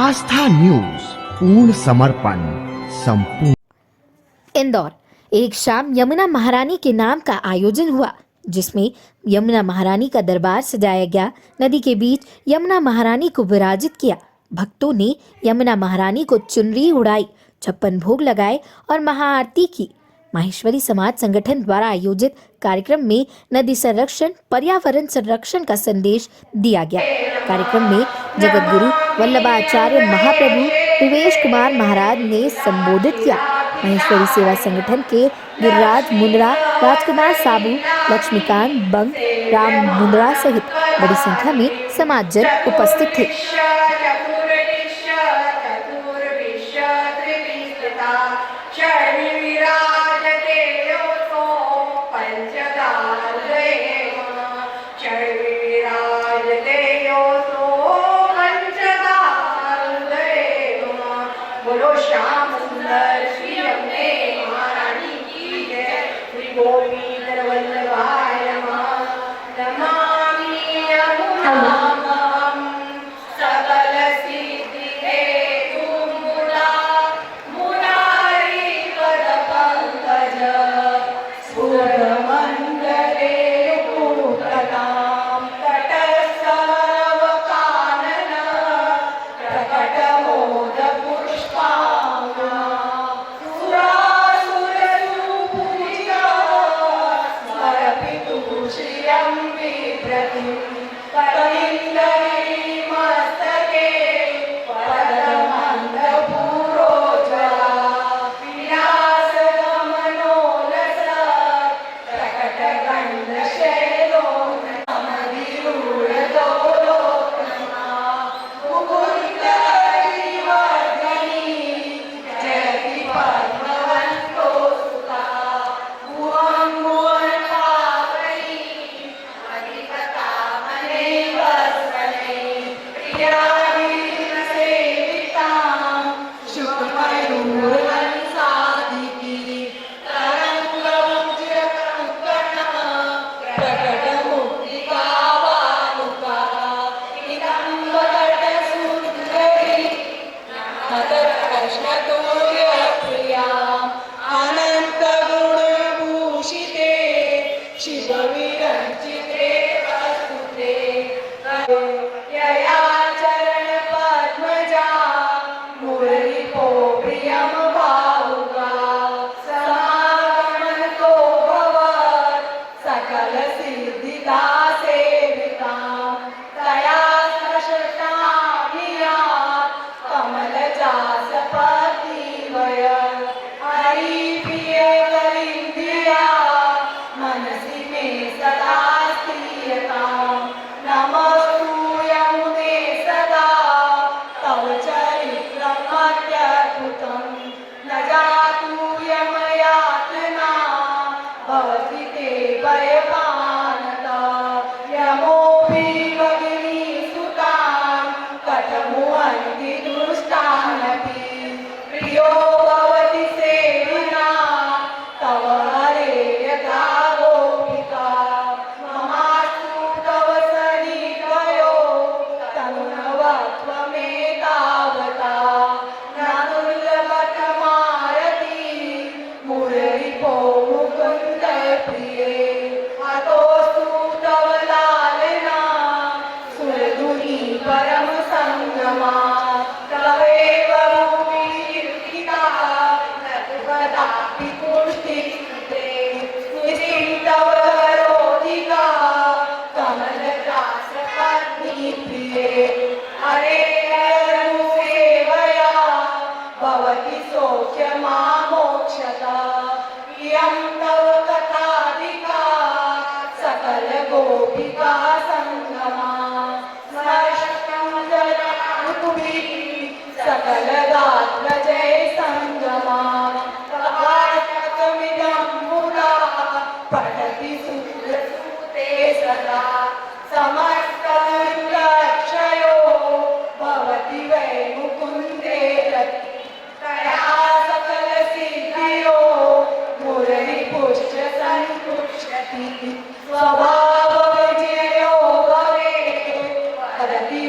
आस्था news, पूर्ण समर्पण, संपूर्ण। इंदौर। एक शाम यमुना महारानी के नाम का आयोजन हुआ, जिसमें यमुना महारानी का दरबार सजाया गया। नदी के बीच यमुना महारानी को विराजित किया। भक्तों ने यमुना महारानी को चुनरी उड़ाई, 56 भोग लगाए और महाआरती की। माहेश्वरी समाज संगठन द्वारा आयोजित कार्यक्रम में नदी संरक्षण, पर्यावरण संरक्षण का संदेश दिया गया। कार्यक्रम में जगत गुरु वल्लभाचार्य महाप्रभु निवेश कुमार महाराज ने संबोधित किया। महेश्वरी सेवा संगठन के गिरिराज मुंद्रा, राजकुमार साबू, लक्ष्मीकांत बंग, राम मुंद्रा सहित बड़ी संख्या में समाजजन उपस्थित थे। बोलो श्याम सुंदर श्री यमुने महारानी की जय। श्री गोपीधर वल्लभाय नमः। नमामि यमुनां सकल सिद्धि हेतु मुदा मुरारी पद पंकज स्फुर मंगले पूततां तटस्थ कानन प्रकट मोद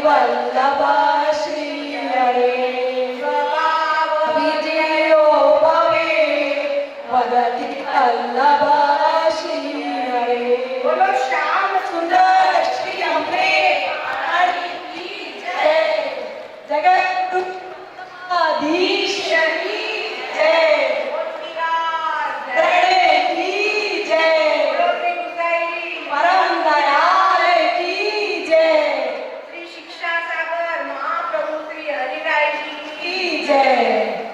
वल्लभ श्री हरे स्वभाव विजयो भवे वदति अल्लभ श्री हरे बोलो श्याम सुंदर श्री अम्बे महारानी की जय जगत अधीश की जय प्रणय की जय परम दयाल की जय श्री शिक्षा सागर महाप्रभु श्री हरिराय जी की जय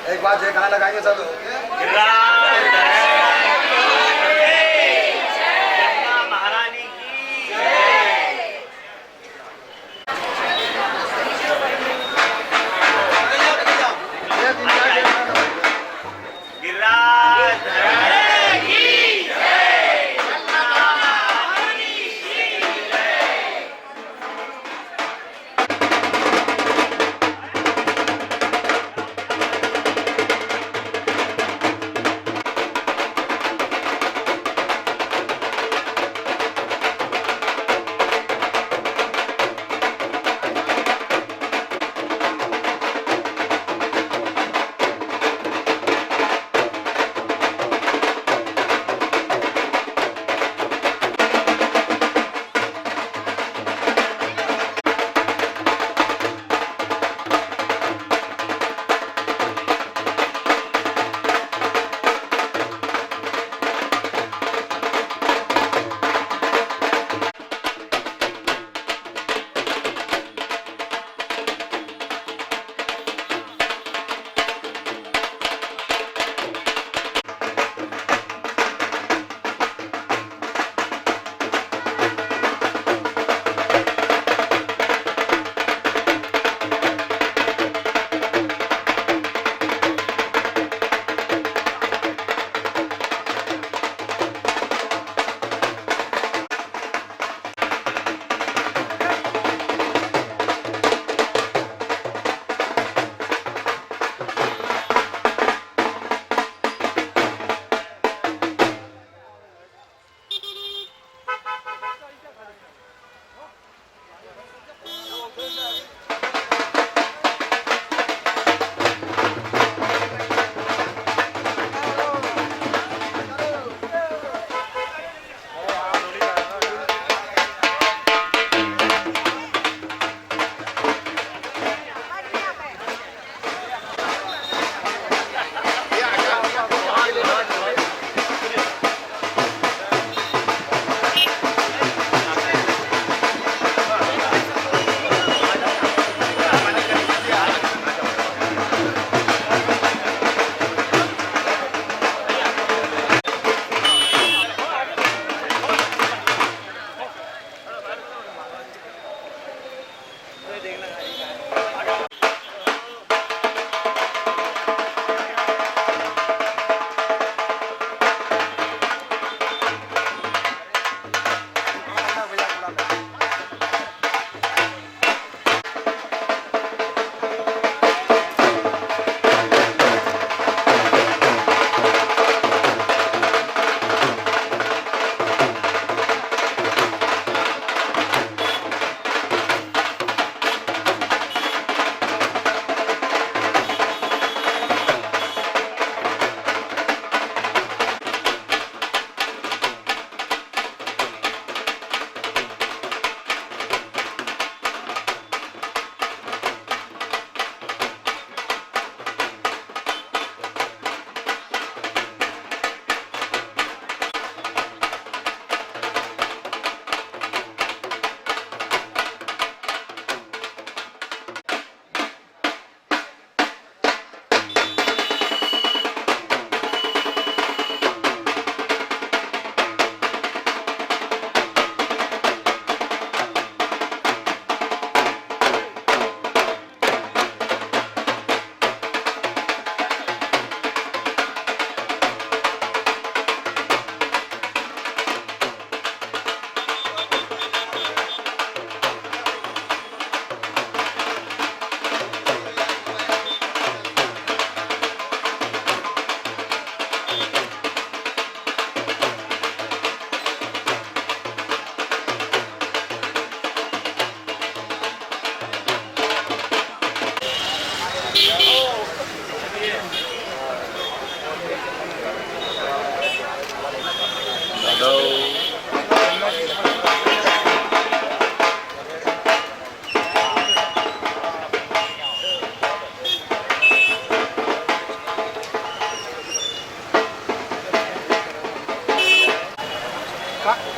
एक बार जय कहाँ लगाएंगे सब? यमुना महारानी की जय। गिरिराज धरण की जय। यमुना महारानी की जय।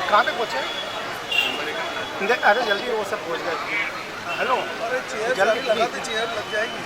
कहाँ पे पहुँचे? अरे जल्दी वो सब पहुँच गए। हेलो, अरे चेयर जल्दी लगा दे, चेयर लग जाएगी।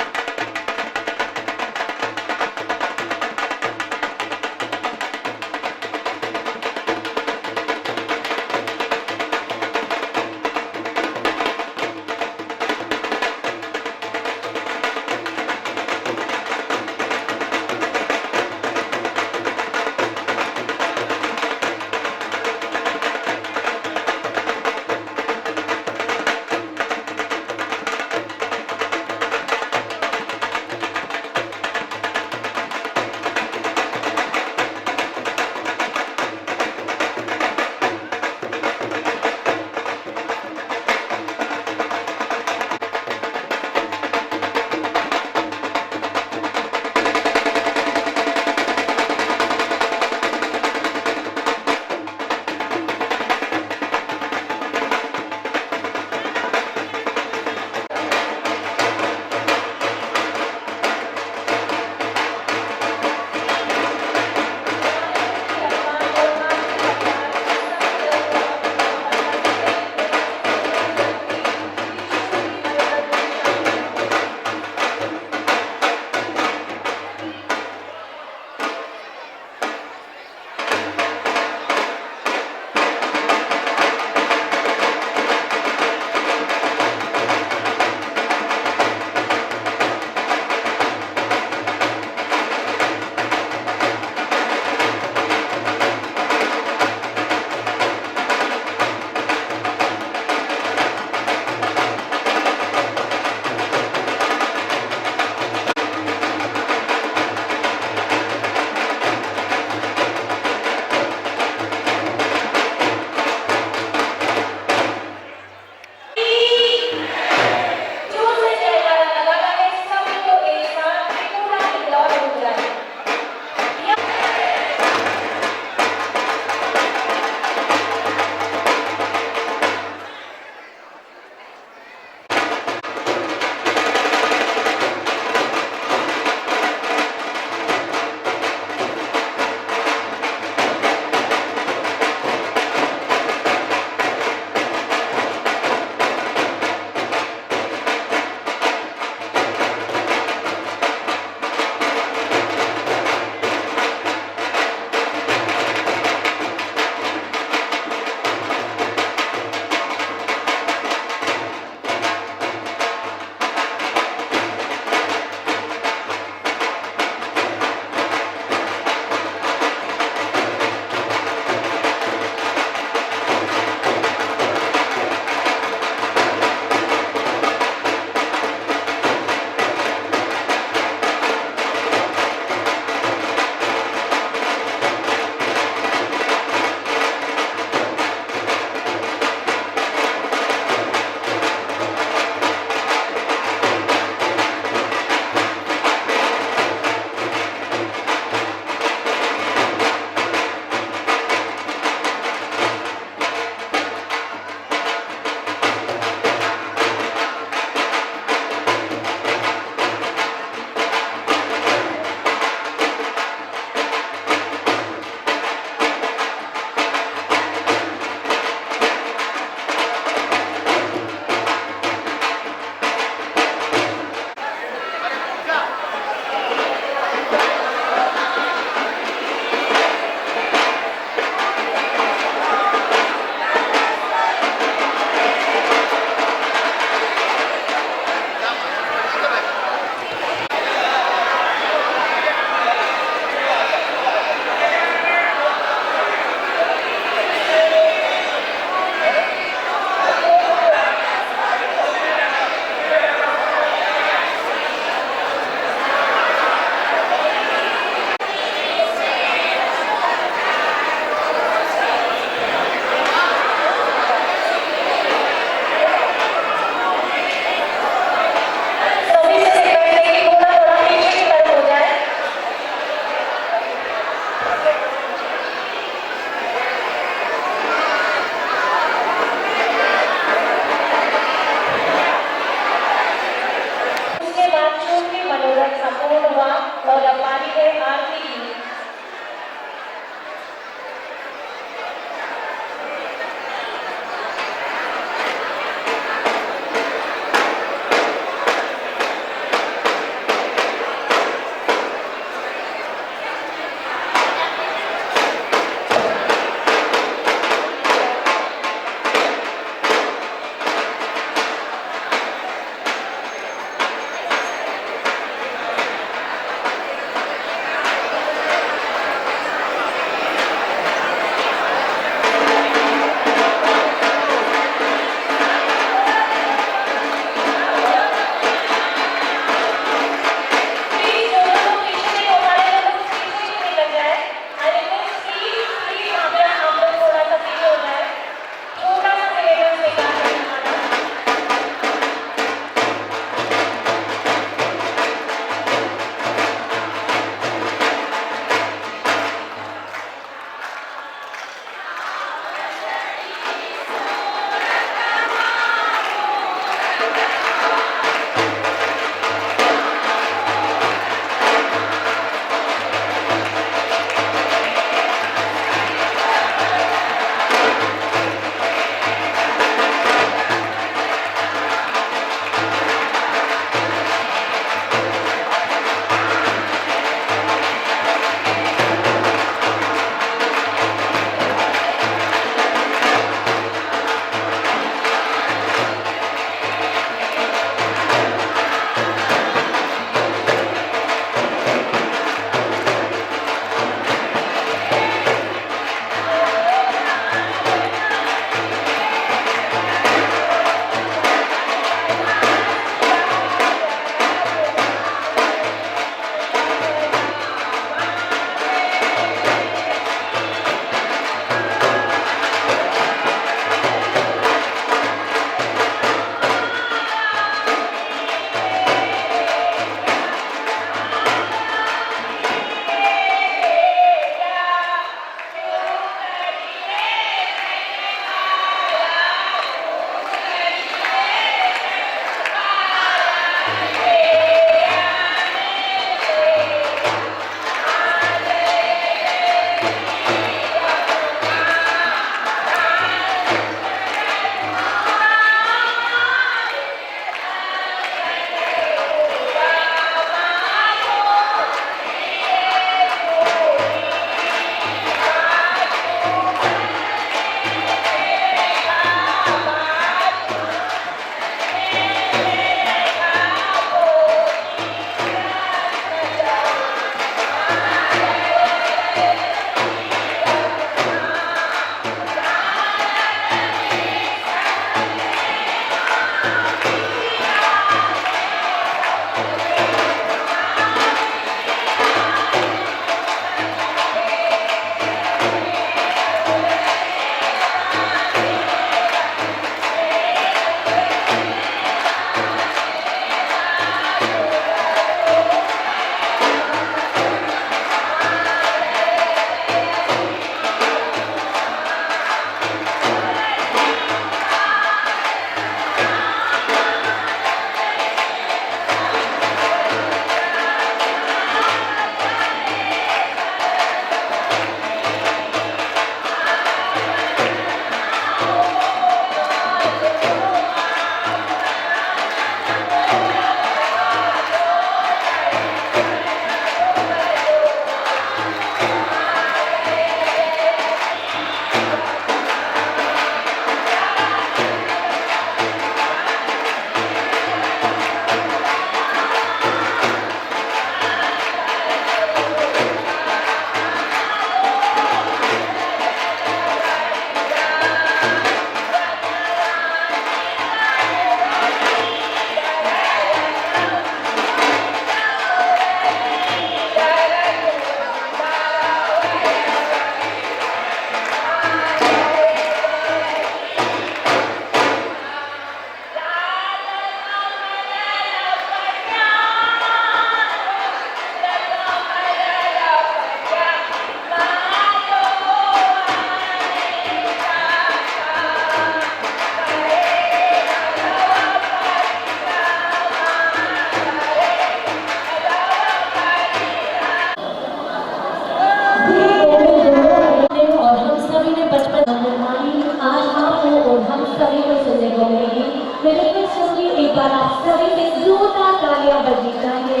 तालियां बजनी चाहिए।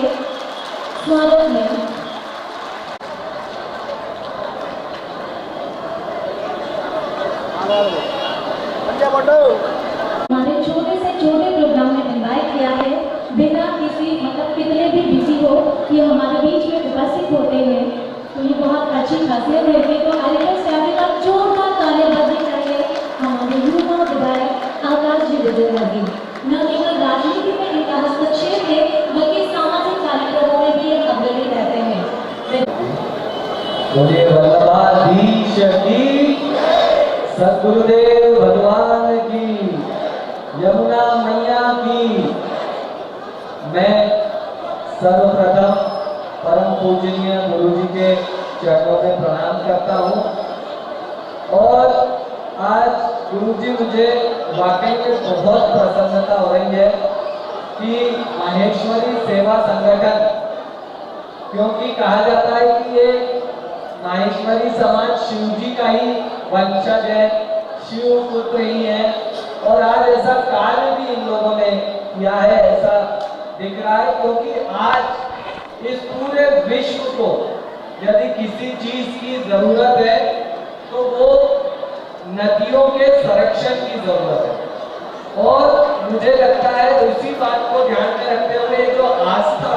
स्वागत है। हमारे छोटे से छोटे प्रोग्राम में इनवाइट किया है, बिना किसी मतलब कितने भी बिजी हो ये हमारे बीच में उपस्थित होते हैं, तो ये बहुत अच्छी खासियत है कि तो आईएएस फैमिली का जोरदार तालियां बजनी चाहिए हमारे युवा विधायक आकाश जी विजय लगे। न केवल राजनीति में इनका हस्तक्षेप है बल्कि सामाजिक कार्यक्रमों में भी ये अग्रणी रहते हैं। बोलिए वल्लभाधीश की, सद्गुरुदेव भगवान की, यमुना मैया की। मैं सर्वप्रथम परम पूजनीय गुरु जी के चरणों में प्रणाम करता हूँ और आज गुरु जी मुझे वाकई में बहुत प्रसन्नता हो रही है कि माहेश्वरी सेवा संगठन, क्योंकि कहा जाता है कि ये माहेश्वरी समाज शिव जी का ही वंशज है, शिव पुत्र ही है और आज ऐसा कार्य भी इन लोगों ने किया है ऐसा दिख रहा है, क्योंकि आज इस पूरे विश्व को यदि किसी चीज की जरूरत है तो वो नदियों के संरक्षण की जरूरत है। और मुझे लगता है उसी बात को ध्यान में रखते हुए जो आस्था,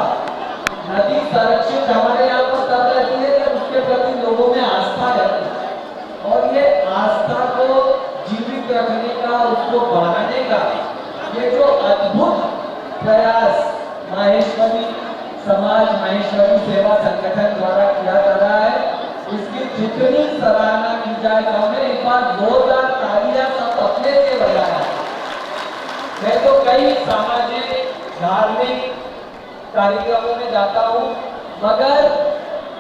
नदी संरक्षित हमारे यहाँ पर तब रहती है जब उसके प्रति लोगों में आस्था रहती है और ये आस्था को जीवित रखने का, उसको बढ़ाने का ये जो अद्भुत प्रयास माहेश्वरी समाज, माहेश्वरी सेवा संगठन द्वारा किया जा रहा है, इसकी जितनी सराहना की जाए तो हमें एक बार जोरदार तालियां सब अपने से बजाया। मैं तो कई सामाजिक धार्मिक कार्यक्रमों में जाता हूँ, मगर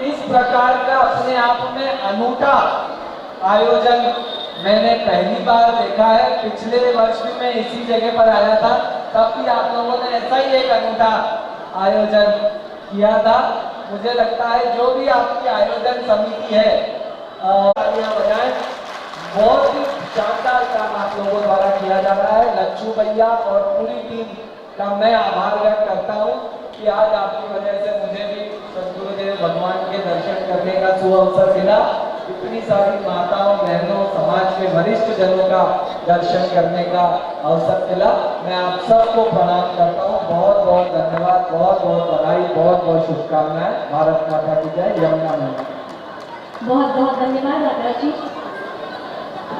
इस प्रकार का अपने आप में अनूठा आयोजन मैंने पहली बार देखा है। पिछले वर्ष भी मैं इसी जगह पर आया था, तब भी आप लोगों ने ऐसा ही एक अनूठा आयोजन किया था। मुझे लगता है जो भी आपकी आयोजन समिति है, तालियां बजाएं, बहुत ही शानदार काम आप लोगों द्वारा किया जा रहा है। लच्छू भैया और पूरी टीम का मैं आभार व्यक्त करता हूँ कि आज आपकी वजह से मुझे भी सद्गुरुदेव भगवान के दर्शन करने का सुअवसर मिला। इतनी सारी माताओं, बहनों, समाज के वरिष्ठ जनों का दर्शन करने का अवसर मिला। मैं आप सबको प्रणाम करता हूँ। बहुत बहुत धन्यवाद, बहुत बहुत बधाई, बहुत बहुत शुभकामनाएं। भारत माता की जय, यमुना मैया। बहुत बहुत धन्यवाद आकाश जी।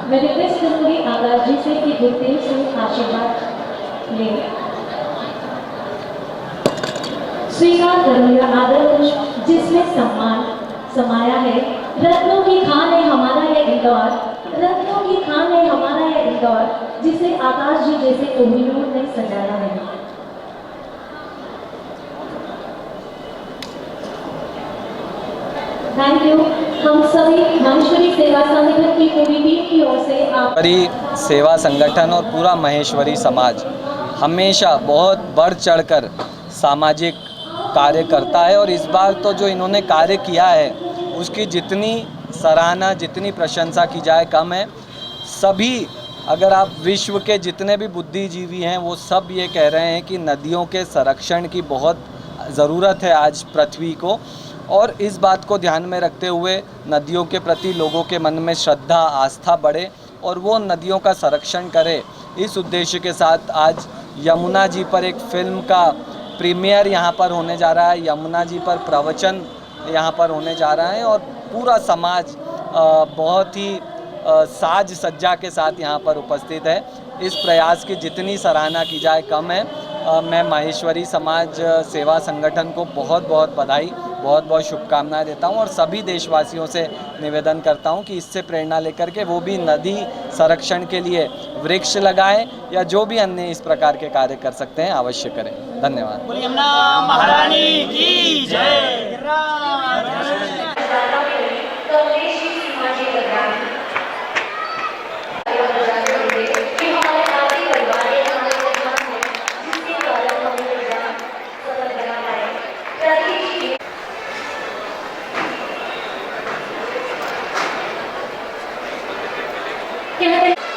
मैं रिक्वेस्ट करूंगी आकाश जी से कि गुरुदेव से आशीर्वाद लें। स्वीकार करो यह आदर पुष्प जिसमें सम्मान समाया है। रत्नों की खान है हमारा यह इंदौर, रत्नों की खान है हमारा यह इंदौर, जिसे आकाश जी जैसे कोहिनूर ने सजाया है। Thank you. हम सभी माहेश्वरी सेवा संगठन की पूरी टीम की ओर से माहेश्वरी सेवा संगठन और पूरा माहेश्वरी समाज हमेशा बहुत बढ़ चढ़कर सामाजिक कार्य करता है और इस बार तो जो इन्होंने कार्य किया है उसकी जितनी सराहना, जितनी प्रशंसा की जाए कम है। सभी, अगर आप विश्व के जितने भी बुद्धिजीवी हैं वो सब ये कह रहे हैं कि नदियों के संरक्षण की बहुत ज़रूरत है आज पृथ्वी को, और इस बात को ध्यान में रखते हुए नदियों के प्रति लोगों के मन में श्रद्धा, आस्था बढ़े और वो नदियों का संरक्षण करे। इस उद्देश्य के साथ आज यमुना जी पर एक फिल्म का प्रीमियर यहाँ पर होने जा रहा है, यमुना जी पर प्रवचन यहाँ पर होने जा रहा है और पूरा समाज बहुत ही साज सज्जा के साथ यहाँ पर उपस्थित है। इस प्रयास की जितनी सराहना की जाए कम है। मैं माहेश्वरी समाज सेवा संगठन को बहुत बहुत बधाई, बहुत बहुत शुभकामनाएं देता हूं और सभी देशवासियों से निवेदन करता हूं कि इससे प्रेरणा लेकर के वो भी नदी संरक्षण के लिए वृक्ष लगाएं या जो भी अन्य इस प्रकार के कार्य कर सकते हैं अवश्य करें। धन्यवाद। यमुना महारानी की जय।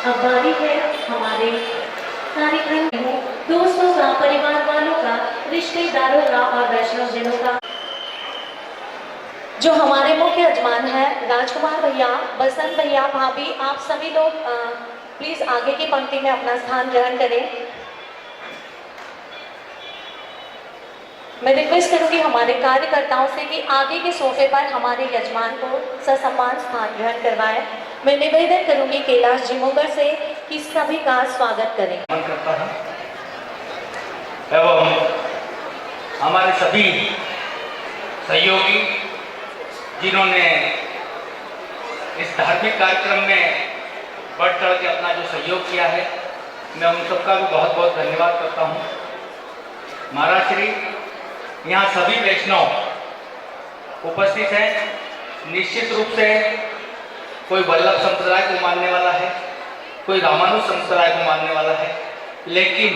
अब बारी है हमारे कार्यक्रम में दोस्तों का, परिवार वालों का, रिश्ते रिश्तेदारों का और वैष्णव जनों का। जो हमारे मुख्य यजमान है राजकुमार भैया, बसंत भैया, भाभी, आप सभी लोग प्लीज आगे की पंक्ति में अपना स्थान ग्रहण करें। मैं रिक्वेस्ट करूंगी हमारे कार्यकर्ताओं से कि आगे के सोफे पर हमारे यजमान को ससम्मान स्थान ग्रहण करवाएं। मैं निवेदन करूंगी कैलाश जिमोगर से कि सभी का स्वागत करें। करता हूं एवं हमारे सभी सहयोगी जिन्होंने इस धार्मिक कार्यक्रम में बढ़ चढ़ के अपना जो सहयोग किया है, मैं उन सबका भी बहुत बहुत धन्यवाद करता हूं। महाराज श्री, यहाँ सभी वैष्णव उपस्थित हैं। निश्चित रूप से कोई वल्लभ संप्रदाय को मानने वाला है, कोई रामानुज संप्रदाय को मानने वाला है, लेकिन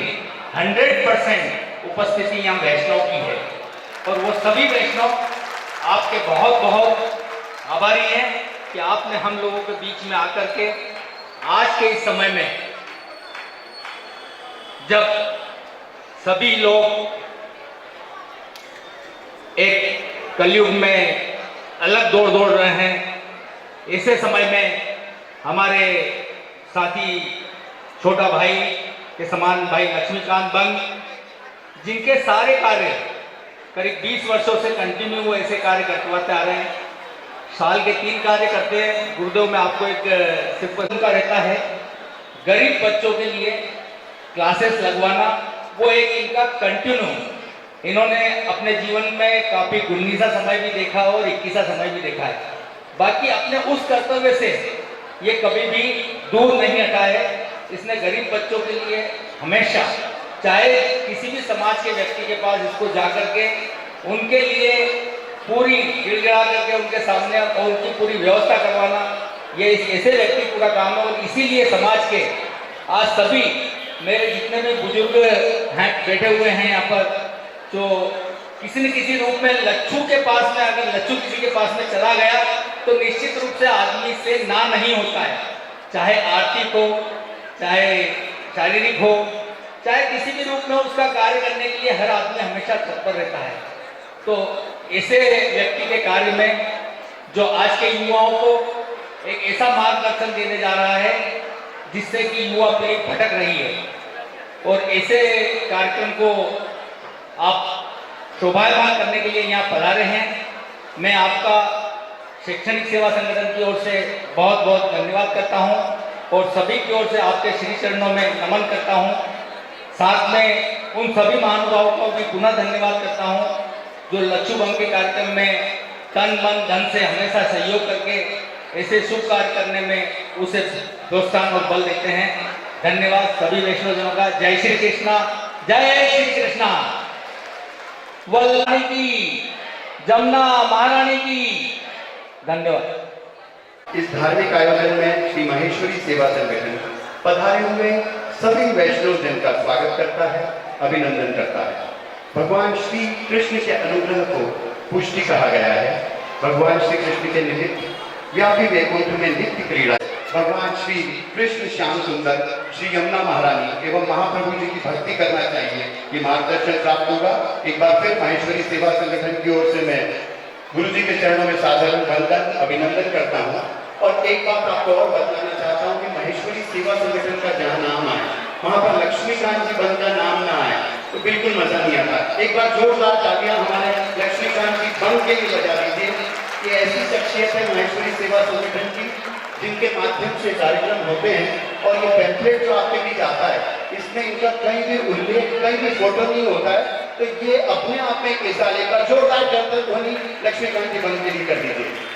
100% उपस्थिति यहाँ वैष्णव की है। और वो सभी वैष्णव आपके बहुत बहुत आभारी हैं कि आपने हम लोगों के बीच में आकर के आज के इस समय में, जब सभी लोग एक कलयुग में अलग दौड़ रहे हैं, ऐसे समय में हमारे साथी छोटा भाई के समान भाई लक्ष्मीकांत बंग, जिनके सारे कार्य करीब 20 वर्षों से कंटिन्यू वो ऐसे कार्य करवाते आ रहे हैं। साल के 3 कार्य करते हैं। गुरुदेव में आपको एक सिर्फ उनका रहता है गरीब बच्चों के लिए क्लासेस लगवाना, वो एक इनका कंटिन्यू। इन्होंने अपने जीवन में काफी 19वां समय भी देखा और 21वां समय भी देखा है। बाकी अपने उस कर्तव्य से ये कभी भी दूर नहीं हटा है। इसने गरीब बच्चों के लिए हमेशा, चाहे किसी भी समाज के व्यक्ति के पास इसको जाकर के उनके लिए पूरी गिड़गिड़ा करके उनके सामने और उनकी पूरी व्यवस्था करवाना, ये ऐसे व्यक्ति पूरा काम है। और इसीलिए समाज के आज सभी मेरे जितने भी बुजुर्ग हैं बैठे हुए हैं यहाँ पर, जो किसी न किसी रूप में लच्छू के पास में, अगर लच्छू किसी के पास में चला गया तो निश्चित रूप से आदमी से ना नहीं होता है, चाहे आर्थिक हो, चाहे शारीरिक हो, चाहे किसी भी रूप में उसका कार्य करने के लिए हर आदमी हमेशा तत्पर रहता है। तो ऐसे व्यक्ति के कार्य में जो आज के युवाओं को एक ऐसा मार्गदर्शन देने जा रहा है जिससे कि युवा पीढ़ी भटक रही है, और ऐसे कार्यक्रम को आप शोभायमान करने के लिए यहाँ पधारे हैं। मैं आपका शैक्षणिक सेवा संगठन की ओर से बहुत बहुत धन्यवाद करता हूँ और सभी की ओर से आपके श्री चरणों में नमन करता हूँ। साथ में उन सभी महानुभावों को भी पुनः धन्यवाद करता हूँ जो लच्छू बम के कार्यक्रम में तन मन धन से हमेशा सहयोग करके ऐसे शुभ कार्य करने में उसे प्रोत्साहन और बल देते हैं। धन्यवाद सभी वैष्णव जनों का। जय श्री कृष्णा, जय श्री कृष्णा। वल्लभी की, जमुना महारानी की। धन्यवाद। इस धार्मिक आयोजन में श्री माहेश्वरी सेवा संगठन पधारे हुए सभी वैष्णव जन का स्वागत करता है, अभिनंदन करता है। भगवान श्री कृष्ण के अनुग्रह को पुष्टि कहा गया है। भगवान श्री कृष्ण के निमित्त व्यापी वैकुंठ में नित्य क्रीड़ा। भगवान श्री कृष्ण श्याम सुंदर श्री यमुना महारानी एवं महाप्रभु जी की भक्ति करना चाहिए, ये मार्गदर्शन प्राप्त होगा। एक बार फिर माहेश्वरी सेवा संगठन की ओर से मैं गुरु जी के चरणों में साधारण वंदन अभिनंदन करता हूँ। और एक बात आपको और बताना चाहता हूँ कि माहेश्वरी सेवा संगठन का जहाँ नाम आए वहाँ पर लक्ष्मीकांत जी बंद का नाम ना आए तो बिल्कुल मजा नहीं आता। एक बार जोरदार तालियां हमारे लक्ष्मीकांत जी बंद के लिए बजा दीजिए। ये ऐसी शख्सियत है माहेश्वरी सेवा संगठन की जिनके माध्यम से कार्यक्रम होते हैं। और ये पैम्फलेट जो आपके बीच आता है इसमें इनका कहीं भी उल्लेख, कहीं भी फोटो नहीं होता है, तो ये अपने आप में एक हिस्सा लेकर जोरदार करतब ध्वनि लक्ष्मीकांत जी बंद के लिए कर दीजिए।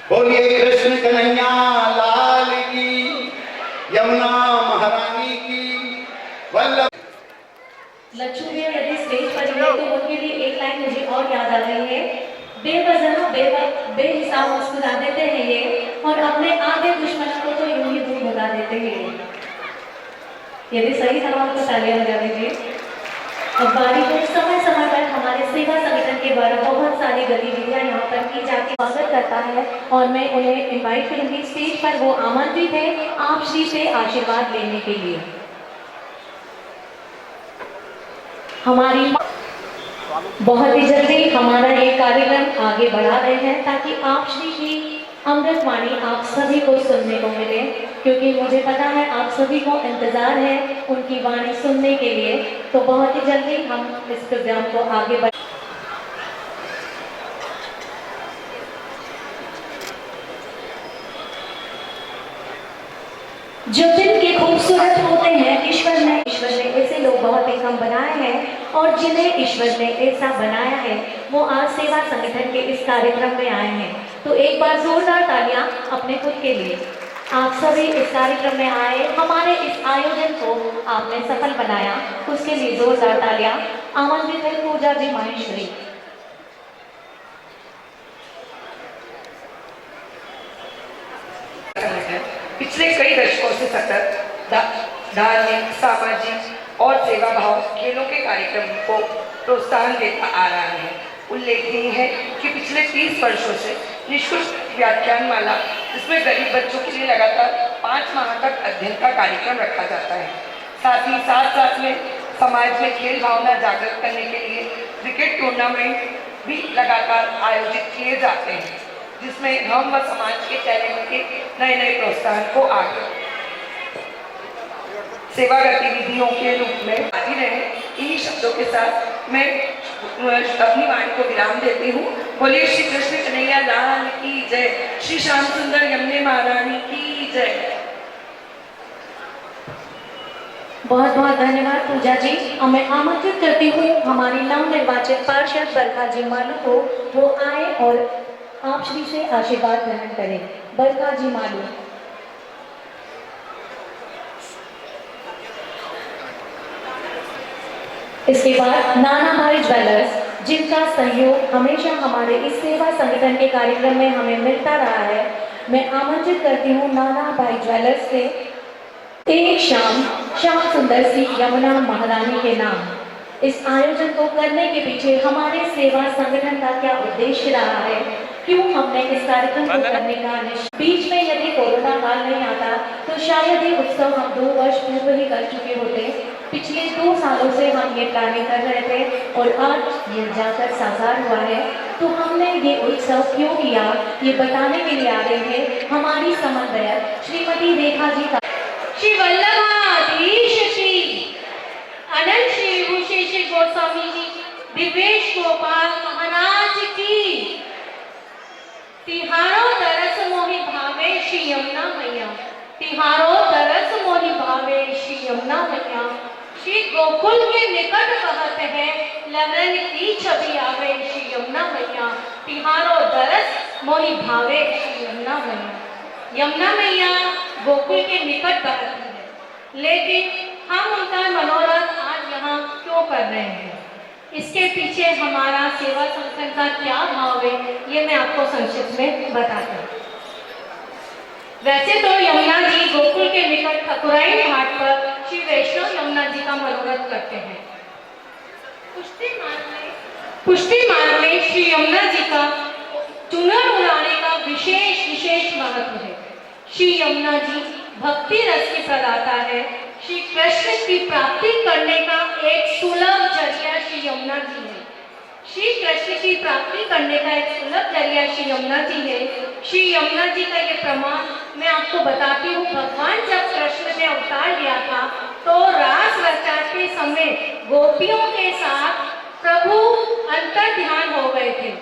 बोलिए कृष्ण कन्हैया लाल की, यमुना महारानी की, वल्लभ। लच्छू भैया यदि स्टेज पर है तो उनके लिए एक लाइन मुझे और याद आ रही है। बेवजह बेहिसाब मुस्कुरा देते हैं ये, और अपने आगे दुश्मनों को तो यूं ही दूर भगा देते हैं ये। यदि सही सवाल तो तालियां बजा दीजिए। अब बारी में समय समय पर हमारे सेवा संगठन के द्वारा बहुत सारी गतिविधियां यहाँ पर की जाती स्वागत करता है, और मैं उन्हें इनवाइट करूंगी स्टेज पर। वो आमंत्रित है आप श्री से आशीर्वाद लेने के लिए। हमारी बहुत ही जल्दी हमारा ये कार्यक्रम आगे बढ़ा रहे हैं ताकि आप श्री की अमृतवाणी आप सभी को सुनने को मिले, क्योंकि मुझे पता है आप सभी को इंतजार है उनकी वाणी सुनने के लिए। तो बहुत ही जल्दी हम इस प्रोग्राम को आगे बढ़ जो दिन के खूबसूरत होते हैं ईश्वर ने ऐसे लोग बहुत ही कम बनाए हैं, और जिन्हें ईश्वर ने ऐसा बनाया है वो आज सेवा संगठन के इस कार्यक्रम में आए हैं। तो एक बार जोरदार तालियां अपने खुद के लिए। आप सभी इस कार्यक्रम में आए, हमारे इस आयोजन को आपने सफल बनाया, उसके लिए जोरदार तालियां। आमंत्रित है पूजा जी माहेश्वरी। पिछले कई दशकों से सतत धार्मिक, सामाजिक और सेवा भाव खेलों के कार्यक्रम को प्रोत्साहन देता आ रहा है। उल्लेखनीय है कि पिछले 30 वर्षों से निःशुल्क व्याख्यानमाला, जिसमें गरीब बच्चों के लिए लगातार 5 माह तक अध्ययन का कार्यक्रम रखा जाता है। साथ ही साथ में समाज में खेल भावना जागृत करने के लिए क्रिकेट टूर्नामेंट भी लगातार आयोजित किए जाते हैं, जिसमें हम व समाज के टैलेंट के नए प्रोत्साहन को आगे सेवा गतिविधियों के रूप में आगे रहे। इन्हीं शब्दों के साथ मैं अपनी वाणी को विराम देती हूँ। बोलिए श्री कृष्ण कन्हैया लाल की जय, श्री श्याम सुंदर यमुना महारानी की जय। बहुत बहुत धन्यवाद पूजा जी। और मैं आमंत्रित करती हूँ हमारी नवनिर्वाचित पार्षद बरखा जी मालू को, वो आए और आप श्री से आशीर्वाद ग्रहण करें। बरखा जी मालू। इसके बाद नाना भाई ज्वेलर्स, जिनका सहयोग हमेशा हमारे इस सेवा संगठन के कार्यक्रम में हमें मिलता रहा है, मैं आमंत्रित करती हूँ नाना भाई ज्वेलर्स से एक श्याम सुंदर सी यमुना महारानी के नाम। इस आयोजन को करने के पीछे हमारे सेवा संगठन का क्या उद्देश्य रहा है, क्यों हमने इस कार्यक्रम को करने का बीच में यदि कोरोना काल नहीं आता तो शायद ये उत्सव हम 2 वर्ष पूर्व ही कर चुके होते। पिछले 2 सालों से हम ये प्लानिंग कर रहे थे और आज ये जाकर साकार हुआ है। तो हमने ये उत्सव क्यों किया, ये बताने के लिए आ रहे हैं हमारी समन्वयक श्रीमती रेखा जी का। श्री वल्लभाधीश श्री अनंत श्री विभूषी श्री गोस्वामी जी दिवेश गोपाल महाराज की। तिहारो तरस मोहि भावे श्री यमुना मैया, तिहारो तरस मोहि भावे श्री यमुना मैया। श्री गोकुल के निकट कहत है ललन की छवि आवे श्री यमुना मैया, तिहारो तरस मोहि भावे श्री यमुना मैया। यमुना मैया गोकुल के निकट बहती है, लेकिन हम उनका मनोरथ आज यहाँ क्यों कर रहे हैं, इसके पीछे हमारा सेवा संगठन का क्या भाव है, ये मैं आपको संक्षिप्त में बताती हूँ। वैसे तो यमुना जी गोकुल के निकट ठकुराइन घाट पर श्री वैष्णव यमुना जी का मनोरथ करते हैं। पुष्टि मार्ग में श्री यमुना जी का चुनर उड़ाने का विशेष महत्व है। श्री यमुना जी भक्ति रस की प्रदाता है। श्री कृष्ण की प्राप्ति करने का एक सुलभ जरिया श्री यमुना जी है। श्री कृष्ण की प्राप्ति करने का एक सुलभ जरिया श्री यमुना जी है। श्री यमुना जी का ये प्रमाण मैं आपको बताती हूँ। भगवान जब कृष्ण ने अवतार लिया था तो रास रचाते समय गोपियों के साथ प्रभु अंतर ध्यान हो गए थे,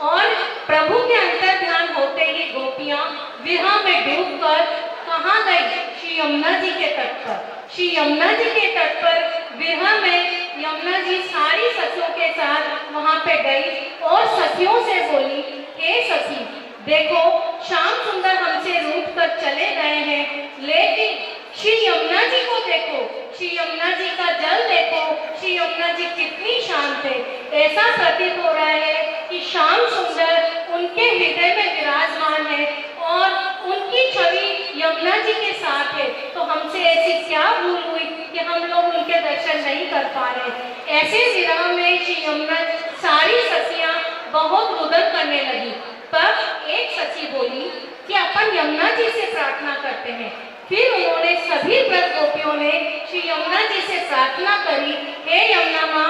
और प्रभु के अंतर ध्यान होते ही गोपियां विरह में डूबकर कहाँ गई? श्री यमुना जी के तट पर। श्री यमुना जी के तट पर विरह में यमुना जी सारी सखियों के साथ वहां पे गई और सखियों से बोली, हे सखी देखो श्याम सुंदर हमसे रूठ कर चले गए हैं, लेकिन श्री यमुना जी को देखो, श्री यमुना जी का जल देखो, श्री यमुना जी कितनी शांत है। ऐसा प्रतीत हो रहा है कि श्याम सुंदर उनके हृदय में विराजमान है और उनकी छवि यमुना जी के साथ है। तो हमसे ऐसी क्या भूल हुई कि हम लोग उनके दर्शन नहीं कर पा रहे। ऐसे विरह में श्री यमुना सारी सखियां बहुत रुदन करने लगी। तब एक सखी बोली कि अपन यमुना जी से प्रार्थना करते हैं। फिर उन्होंने सभी व्रत गोपियों ने श्री यमुना जी से प्रार्थना करी, हे यमुना माँ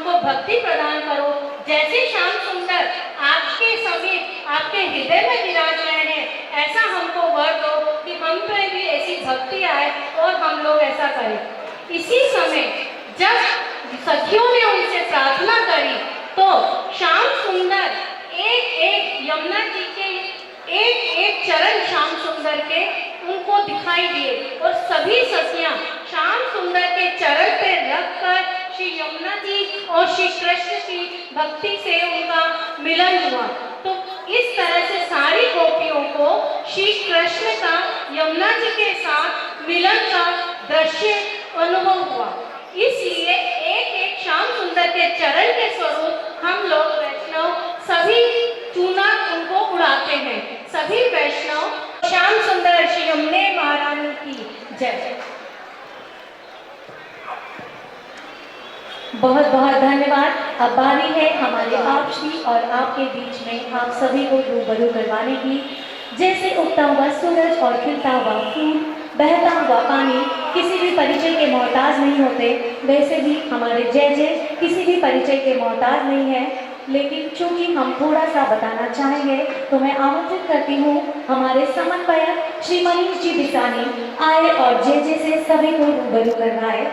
हमको भक्ति प्रदान करो। जैसे श्याम सुंदर आपके समीप आपके हृदय में विराज रहे हैं, ऐसा हमको वर दो कि हम पे भी ऐसी भक्ति आए और हम लोग ऐसा करें। इसी समय जब सखियों ने उनसे प्रार्थना करी तो श्याम सुंदर एक यमुना जी के एक चरण श्याम सुंदर के उनको दिखाई दिए और सभी सखियां श्याम सुंदर के चरण पे रखकर श्री यमुना जी और श्री कृष्ण की भक्ति से उनका मिलन हुआ। तो इस तरह से सारी गोपियों को श्री कृष्ण का यमुना जी के साथ मिलन का दृश्य अनुभव हुआ। इसलिए एक श्याम सुंदर के चरण के स्वरूप हम लोग वैष्णव सभी चूना उनको उड़ाते हैं। सभी वैष्णव श्याम सुंदर श्री यमुने महारानी की जय। बहुत बहुत धन्यवाद। अब बारी है हमारे आप श्री और आपके बीच में आप सभी को रूबरू करवाने की। जैसे उगता हुआ सूरज और खिलता हुआ फूल, बहता हुआ पानी किसी भी परिचय के मोहताज नहीं होते, वैसे भी हमारे जय जय किसी भी परिचय के मोहताज नहीं है। लेकिन चूंकि हम थोड़ा सा बताना चाहेंगे तो मैं आमंत्रित करती हूँ हमारे समन्वयक श्री मनीष जी बिसानी आए और जय जय से सभी को रूबरू करवाए।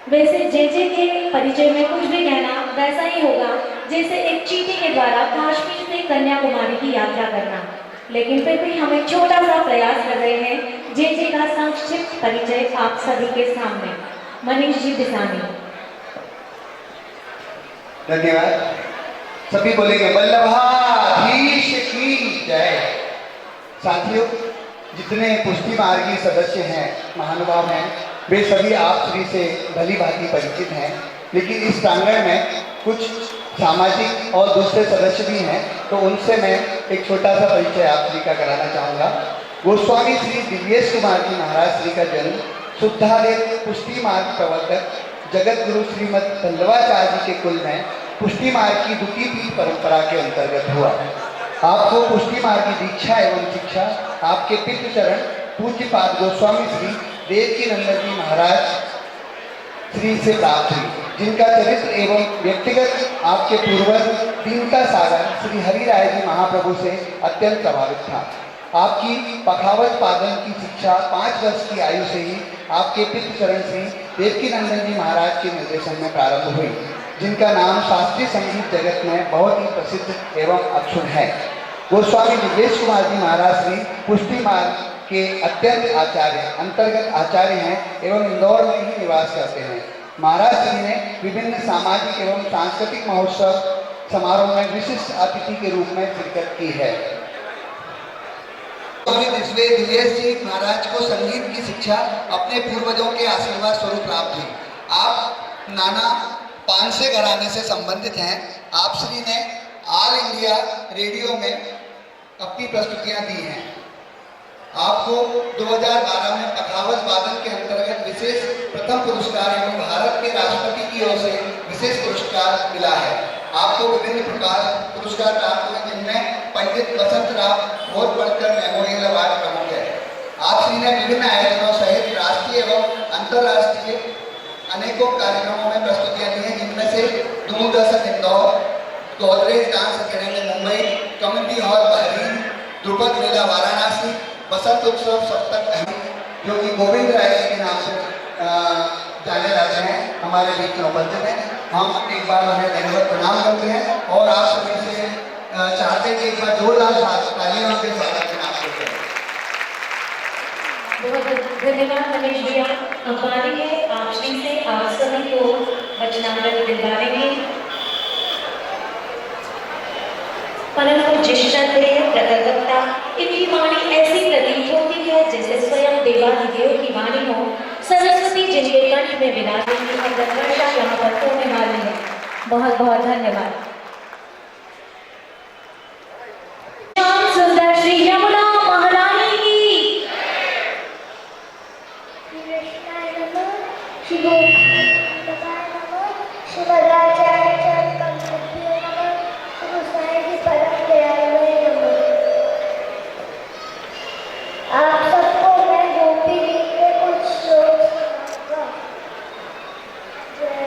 वैसे जय जय के परिचय में कुछ भी कहना वैसा ही होगा जैसे एक चींटी के द्वारा कश्मीर से कन्याकुमारी की यात्रा करना, लेकिन फिर भी हम एक छोटा सा प्रयास कर रहे हैं जय जय का संक्षिप्त परिचय आप सभी के सामने। मनीष जी बिसानी। धन्यवाद। सभी बोलेंगे वल्लभाधीश की जय। साथियों, जितने पुष्टि मार्गी सदस्य हैं, महानुभाव हैं, वे सभी आप श्री से भली भांति परिचित हैं, लेकिन इस प्रांगण में कुछ सामाजिक और दूसरे सदस्य भी हैं, तो उनसे मैं एक छोटा सा परिचय आप श्री का कराना चाहूँगा। गोस्वामी श्री दिव्येश कुमार जी महाराज श्री का जन्म शुद्धादेव पुष्टि मार्ग प्रवर्तक जगत गुरु श्रीमद पल्लवाचार्य जी के कुल में पुष्टि मार्ग की द्वितीय पीठ परंपरा के अंतर्गत हुआ। आपको पुष्टि मार्ग की दीक्षा एवं शिक्षा आपके पितृ चरण पूज्यपाद गोस्वामी श्री देवकी नंदन जी महाराज श्री से प्राप्त हुई, जिनका चरित्र एवं व्यक्तिगत आपके पूर्वज दीनता सागर श्री हरि राय जी महाप्रभु से अत्यंत प्रभावित था। आपकी पखावत पादन की शिक्षा 5 वर्ष की आयु से ही आपके पितृ चरण श्री देवकी नंदन जी महाराज के निर्देशन में प्रारंभ हुई, जिनका नाम शास्त्रीय संगीत जगत में बहुत ही प्रसिद्ध एवं अक्षुण है। गोस्वामी दिव्येश कुमार जी महाराज श्री पुष्टि मार्ग के अत्यंत आचार्य अंतर्गत आचार्य हैं एवं इंदौर में ही निवास करते हैं। महाराज श्री ने विभिन्न सामाजिक एवं सांस्कृतिक महोत्सव समारोह में विशिष्ट अतिथि के रूप में शिरकत की है। दिव्येश जी महाराज को संगीत की शिक्षा अपने पूर्वजों के आशीर्वाद स्वरूप प्राप्त हुई। आप नाना पानसे घराने से संबंधित हैं। आप श्री ने ऑल इंडिया रेडियो में अपनी प्रस्तुतियां दी हैं। आपको 2012 में पखावत वादन के अंतर्गत विशेष प्रथम पुरस्कार एवं भारत के राष्ट्रपति की ओर से विशेष पुरस्कार मिला है। आपको विभिन्न प्रकार पुरस्कार प्राप्त हुए, जिनमें पंडित वसंत राव घोरपड़कर मेमोरियल अवार्ड प्रमुख है। आप श्री ने विभिन्न आयोजनों सहित राष्ट्रीय एवं अंतर्राष्ट्रीय अनेकों कार्यक्रमों में प्रस्तुतियां दी हैं, जिनमें से Doordarshan Indore, Godrej dance academy Mumbai, community hall Bahrain, Dhrupad Mela Varanasi, Basant Utsav Saptak Ahmad, जो कि गोविंद राय जी के नाम से जाने जाते हैं, हमारे बीच में उपस्थित हैं। हम एक बार उन्हें धन्यवाद प्रणाम करते हैं और आप सभी से चाहते हैं कि एक बार जोरदार तालियों के स्वागत के नाम करते हैं। बहुत धन्यवाद मनीष भैया। अब बारी है आप श्री से आप सभी को वचनामृत दिलवाने की। परम पूज्य श्रद्धेय प्रकटवक्ता, इनकी वाणी ऐसी प्रतीत होती है जैसे स्वयं देवाधिदेव की वाणी हो। सरस्वती जिनके कंठ में विराजमान की अगर वर्षा यहाँ पर होने वाली है। बहुत बहुत धन्यवाद। श्याम सुंदर श्री यमुना महारानी की। आप सबको मैं गोपी जी के कुछ श्लोक सुनाऊंगा। जय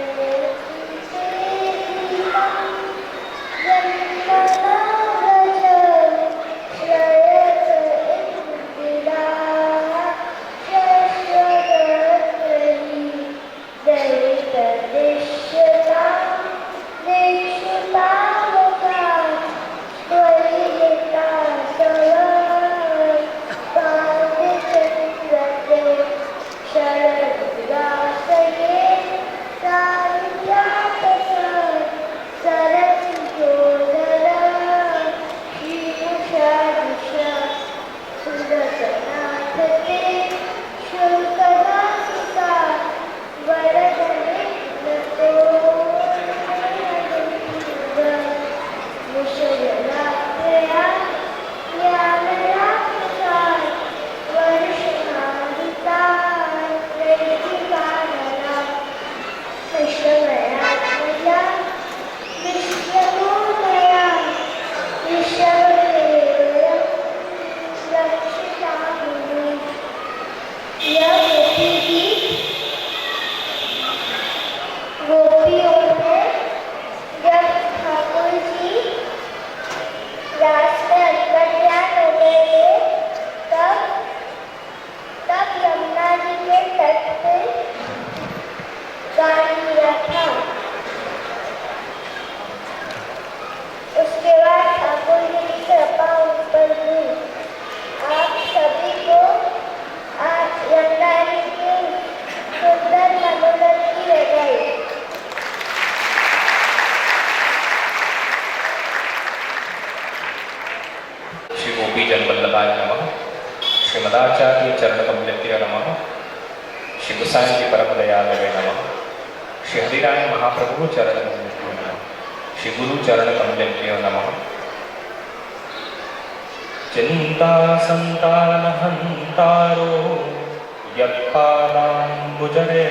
मदाचार्य चरण कमलेभ्यो नमः। श्री गुसाई जी परम दयालवे नमः। श्री हरिराय महाप्रभु चरण कमलेभ्यो नमः। श्री गुरु चरण कमलेभ्यो नमः। चिंता संतान हंतारो यत्पादाम्बुजरे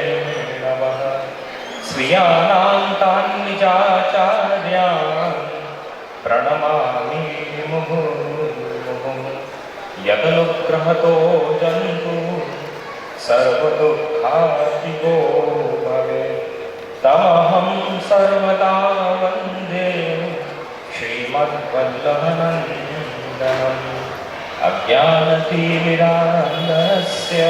नमः। स्वीयानान्तान् निजाचार्यान् प्रणमामि मुहुर्मुहुः। यदनुग्रहतो जन्तु सर्वदुःखातिगो भवेत् तमहं सर्वदा वन्दे श्रीमद्वल्लभनन्दनम्। अज्ञानतिमिरान्धस्य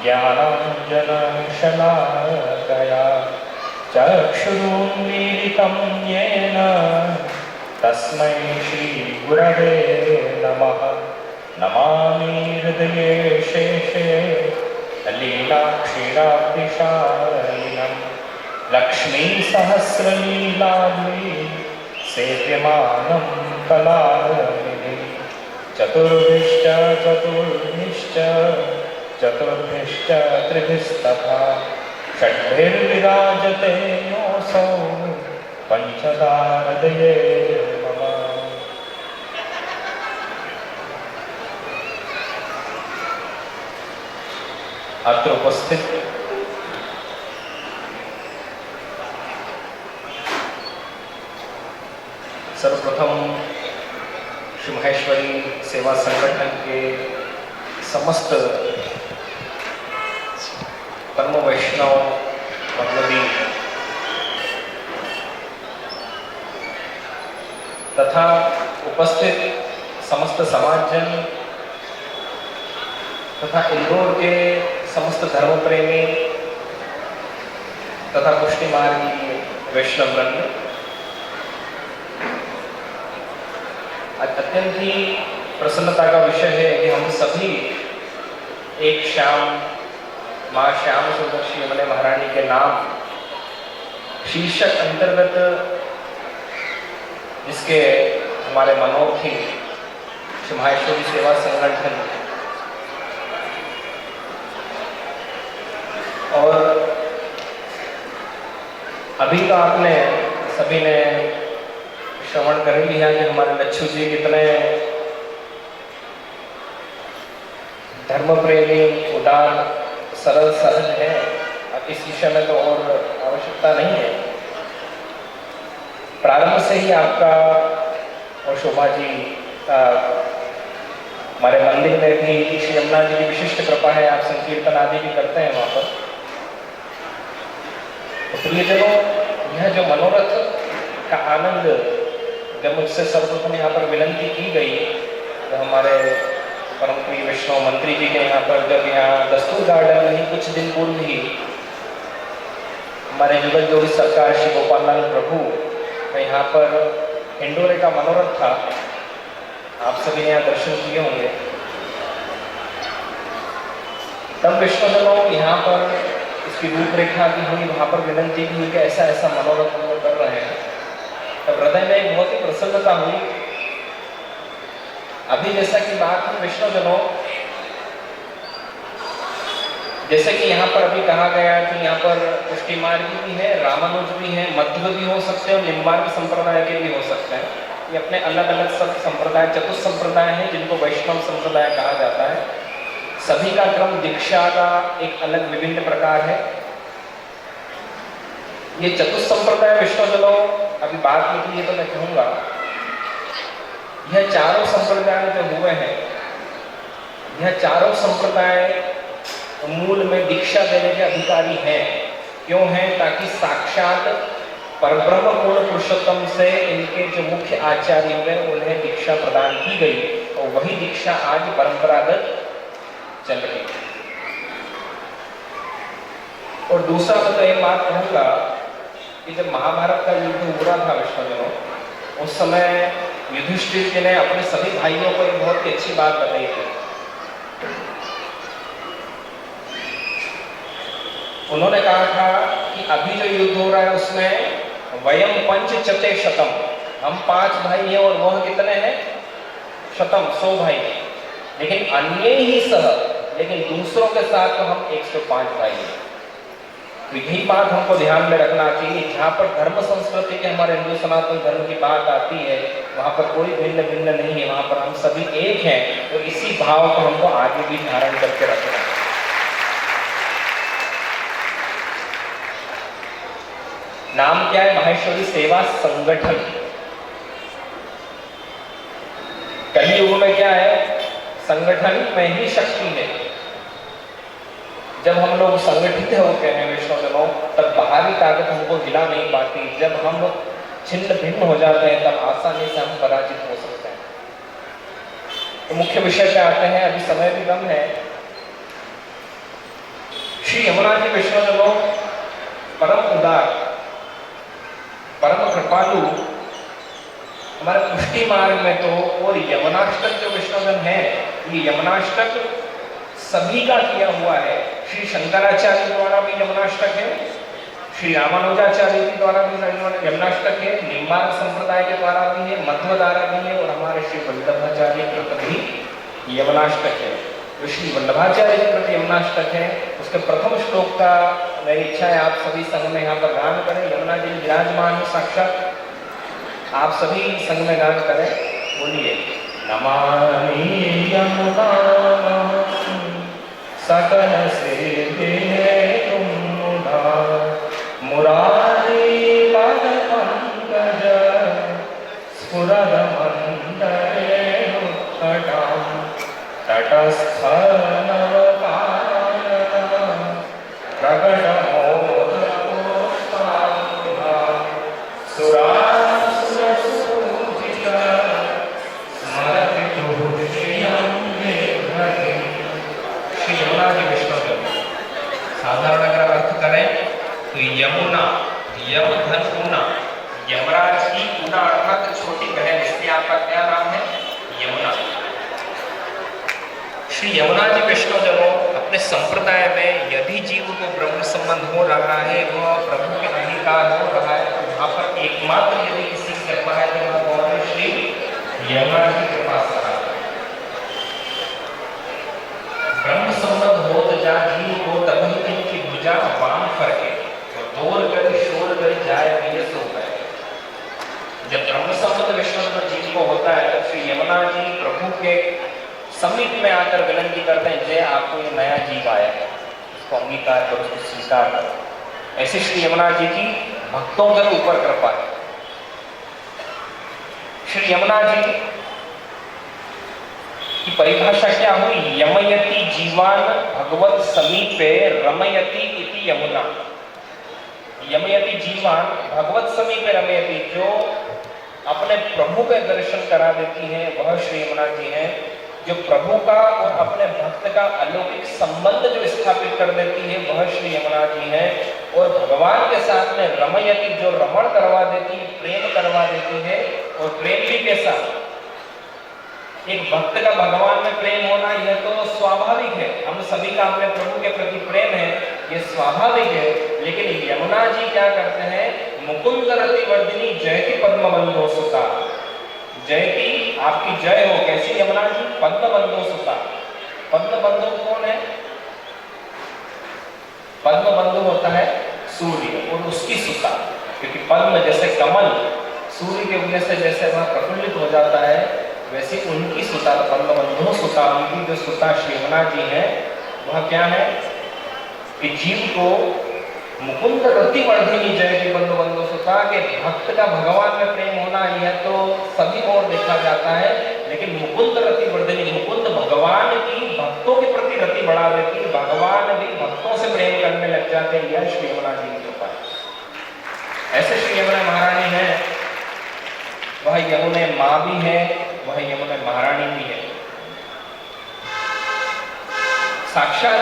ज्ञानाञ्जनशलाकया चक्षुरुन्मीलितं येन तस्मै श्रीगुरवे नमः। नमामि हृदये शेषे लीलाक्षीराब्धिशालिनं लक्ष्मीसहस्रलीलाद्रि सेव्यमानं कलानिधिं। चतुर्भिश्च चतुर्भिश्च चतुर्भिश्च त्रिभिस्तथा षड्भिर्विराजते योऽसौ पंचधा हृदये मम। अत्र उपस्थित सर्वप्रथम श्री महेश्वरी सेवा संगठन के समस्त परम वैष्णव वल्लभी तथा उपस्थित समस्त समाजजन तथा इंदौर के समस्त धर्म प्रेमी तथा पुष्टि मार्गी वैष्णव वृंद, अत्यंत ही प्रसन्नता का विषय है कि हम सभी एक शाम माँ श्याम सुंदर श्री यमुना महारानी के नाम शीर्षक अंतर्गत जिसके हमारे मनोरथी श्री महेश्वरी सेवा संगठन और अभी तो आपने सभी ने श्रवण कर ही लिया कि हमारे लच्छू जी कितने धर्म प्रेमी उदार सरल सहज है। अब इस विषय में तो और आवश्यकता नहीं है। प्रारंभ से ही आपका और शोभा जी का हमारे मंदिर में भी श्री यमुना जी की विशिष्ट कृपा है। आप संकीर्तन आदि भी करते हैं वहाँ पर। तो प्रियजनों, यह जो मनोरथ का आनंद जब मुझसे सर्वप्रथम यहाँ पर विनंती की गई, जब हमारे परम प्रिय वैष्णव मंत्री जी के यहाँ पर जब यहाँ दस्तूर गार्डन में ही कुछ दिन पूर्व ही हमारे जुगल जोड़ी सरकार श्री गोपाल लाल प्रभु का यहाँ पर हिंडोरे का मनोरथ था। आप सभी ने यहाँ दर्शन किए होंगे। तब वैष्णवजनों यहाँ पर इसकी रूपरेखा की हुई, वहाँ पर विनंती की हुई कि ऐसा ऐसा मनोरथ हम लोग कर रहे हैं। तब हृदय में एक बहुत ही प्रसन्नता हुई। अभी जैसा कि बात है वैष्णवजनों, जैसे कि यहाँ पर अभी कहा गया कि यहाँ पर पुष्टि मार्गी भी है, रामानुज भी है, मध्व भी हो सकते हैं और निम्बार्क संप्रदाय के भी हो सकते हैं। ये अपने अलग अलग सब संप्रदाय चतुर्थ संप्रदाय हैं जिनको वैष्णव संप्रदाय कहा जाता है। सभी का क्रम दीक्षा का एक अलग विभिन्न प्रकार है। ये चतुर्थ संप्रदाय वैष्णवजनों अभी बात निकली है तो मैं कहूँगा, यह चारों संप्रदाय जो हुए हैं, यह चारों संप्रदाय मूल में दीक्षा देने के अधिकारी हैं। क्यों हैं? ताकि साक्षात परब्रह्म पूर्ण पुरुषोत्तम से इनके जो मुख्य आचार्य हुए उन्हें दीक्षा प्रदान की गई और वही दीक्षा आज परंपरागत चल रही है। और दूसरा तो एक बात कहूँगा कि जब महाभारत का युद्ध हो रहा था वैष्णवजनों, उस समय युधिष्ठिर जी ने अपने सभी भाइयों को एक बहुत ही अच्छी बात बताई थी। उन्होंने कहा था कि अभी जो युद्ध हो रहा है उसमें वयम पंच चते शतम, हम 5 भाई हैं और वह कितने हैं? शतम, 100 भाई। लेकिन अन्य ही सह, लेकिन दूसरों के साथ तो हम 105 भाई हैं। तो यही बात हमको ध्यान में रखना चाहिए। जहाँ पर धर्म संस्कृति के हमारे हिंदू सनातन धर्म की बात आती है, वहाँ पर कोई भिन्न भिन्न नहीं है, वहाँ पर हम सभी एक हैं। तो इसी भाव को हमको आगे भी धारण करके रखना है। नाम क्या है? माहेश्वरी सेवा संगठन। कलयुग में क्या है? संगठन में ही शक्ति है। जब हम लोग संगठित होते हैं वैष्णवजनों, तब बाहरी ताकत हमको हिला नहीं पाती। जब हम छिन्न भिन्न हो जाते हैं, तब आसानी से हम पराजित हो सकते हैं। तो मुख्य विषय पे आते हैं, अभी समय भी कम है। श्री यमुना जी वैष्णवजनों परम उदार, परम कृपालु, हमारे पुष्टि मार्ग में तो, और यमुनाष्टक जो वैष्णवजन है, ये यमुनाष्टक सभी का किया हुआ है। श्री शंकराचार्य द्वारा भी यमुनाष्टक है, श्री रामानुजाचार्य के द्वारा भी यमुनाष्टक है, निम्बार्क संप्रदाय के द्वारा भी है, मध्व द्वारा भी है, और हमारे श्री वल्लभाचार्य के प्रति भी यमुनाष्टक है। जो श्री वल्लभाचार्य के प्रति यमुनाष्टक है, उसके प्रथम श्लोक का मेरी इच्छा है आप सभी संग में यहाँ पर गान करें। यमुना जी विराजमान साक्षात, आप सभी संग में गान करें। बोलिए, नमामि यमुनां सकल सेवे तुम उदार, मुरारी पद पंकज स्फुरद मंदरेणुत्कटं, तटस्थ नवकानन प्रकट मोदकोत्साह सुरासुर सुपूजित स्मरति तुभ्यं मेघतिं। श्री यमुना जी वैष्णवजन साधारण अगर अर्थ करें तो यमुना, यम धन ऊना, यमराज की ऊना अर्थात छोटी बहन, इसलिए आपका क्या नाम है? यमुना। श्री यमुना जी वैष्णवजनों अपने संप्रदाय में यदि जीव को ब्रह्म संबंध हो रहा है, वह प्रभु के अधिकार हो रहा है, तो वहाँ पर एकमात्र यदि किसी की कृपा है तो वह कौन है? श्री यमुना जी के पास रहा। ब्रह्म संबंध हो तो जा जीव को तभी इनकी भुजा वाम फरके, तो दूर कर शोर कर जाए ये सो गए। जब ब्रह्म संबंध विष्णु जीव को होता है, तो श्री यमुना जी प्रभु के समीप में आकर विनती करते हैं, जय आपको ये नया जीव आया है, इसको अंगीकार करो, उसको स्वीकार करो। ऐसे श्री यमुना जी की भक्तों के ऊपर कृपा है। श्री यमुना जी की परिभाषा क्या हुई? यमयति जीवान भगवत समीपे रमयति इति यमुना। यमयति जीवान भगवत समीपे रमयति, जो अपने प्रभु के दर्शन करा देती है, वह श्री यमुना जी है। जो प्रभु का और अपने भक्त का अलौकिक संबंध जो स्थापित कर देती है, वह श्री यमुना जी है। और भगवान के साथ में रमयति, जो रमण करवा देती है, प्रेम करवा देती है, और प्रेम भी कैसा? एक भक्त का भगवान में प्रेम होना यह तो स्वाभाविक है, हम सभी का अपने प्रभु के प्रति प्रेम है, यह स्वाभाविक है। लेकिन यमुना जी क्या करते हैं? मुकुंद रतिवर्धिनी जयति पद्मबंधो सुता। जयति आपकी जय हो, कैसी यमुना जी? पद्मबंधो सुता। पद्मबंधो कौन है? पद्मबंधु होता है सूर्य, और उसकी सुता, क्योंकि पद्म जैसे कमल सूर्य के उदय से जैसे वह प्रफुल्लित हो जाता है, वैसे उनकी सुता पद्मबंधु सुता, उनकी जो सुता श्री यमुना जी है, वह क्या है कि जीव को मुकुंद रतिवर्धिनी जयति पद्मबंधु सुता के भक्त का भगवान में प्रेम होना, यह तो सभी ओर देखा जाता है। लेकिन मुकुंद रतिवर्धिनी, मुकुंद भगवान की भक्तों के प्रति रति बढ़ा देती है, भगवान भी भक्तों से प्रेम करने लग जाते हैं, यह श्री यमुना जी की कृपा है। ऐसे श्री यमुना महारानी है, वह यमुना माँ भी है, वह यमुना महारानी भी है। साक्षात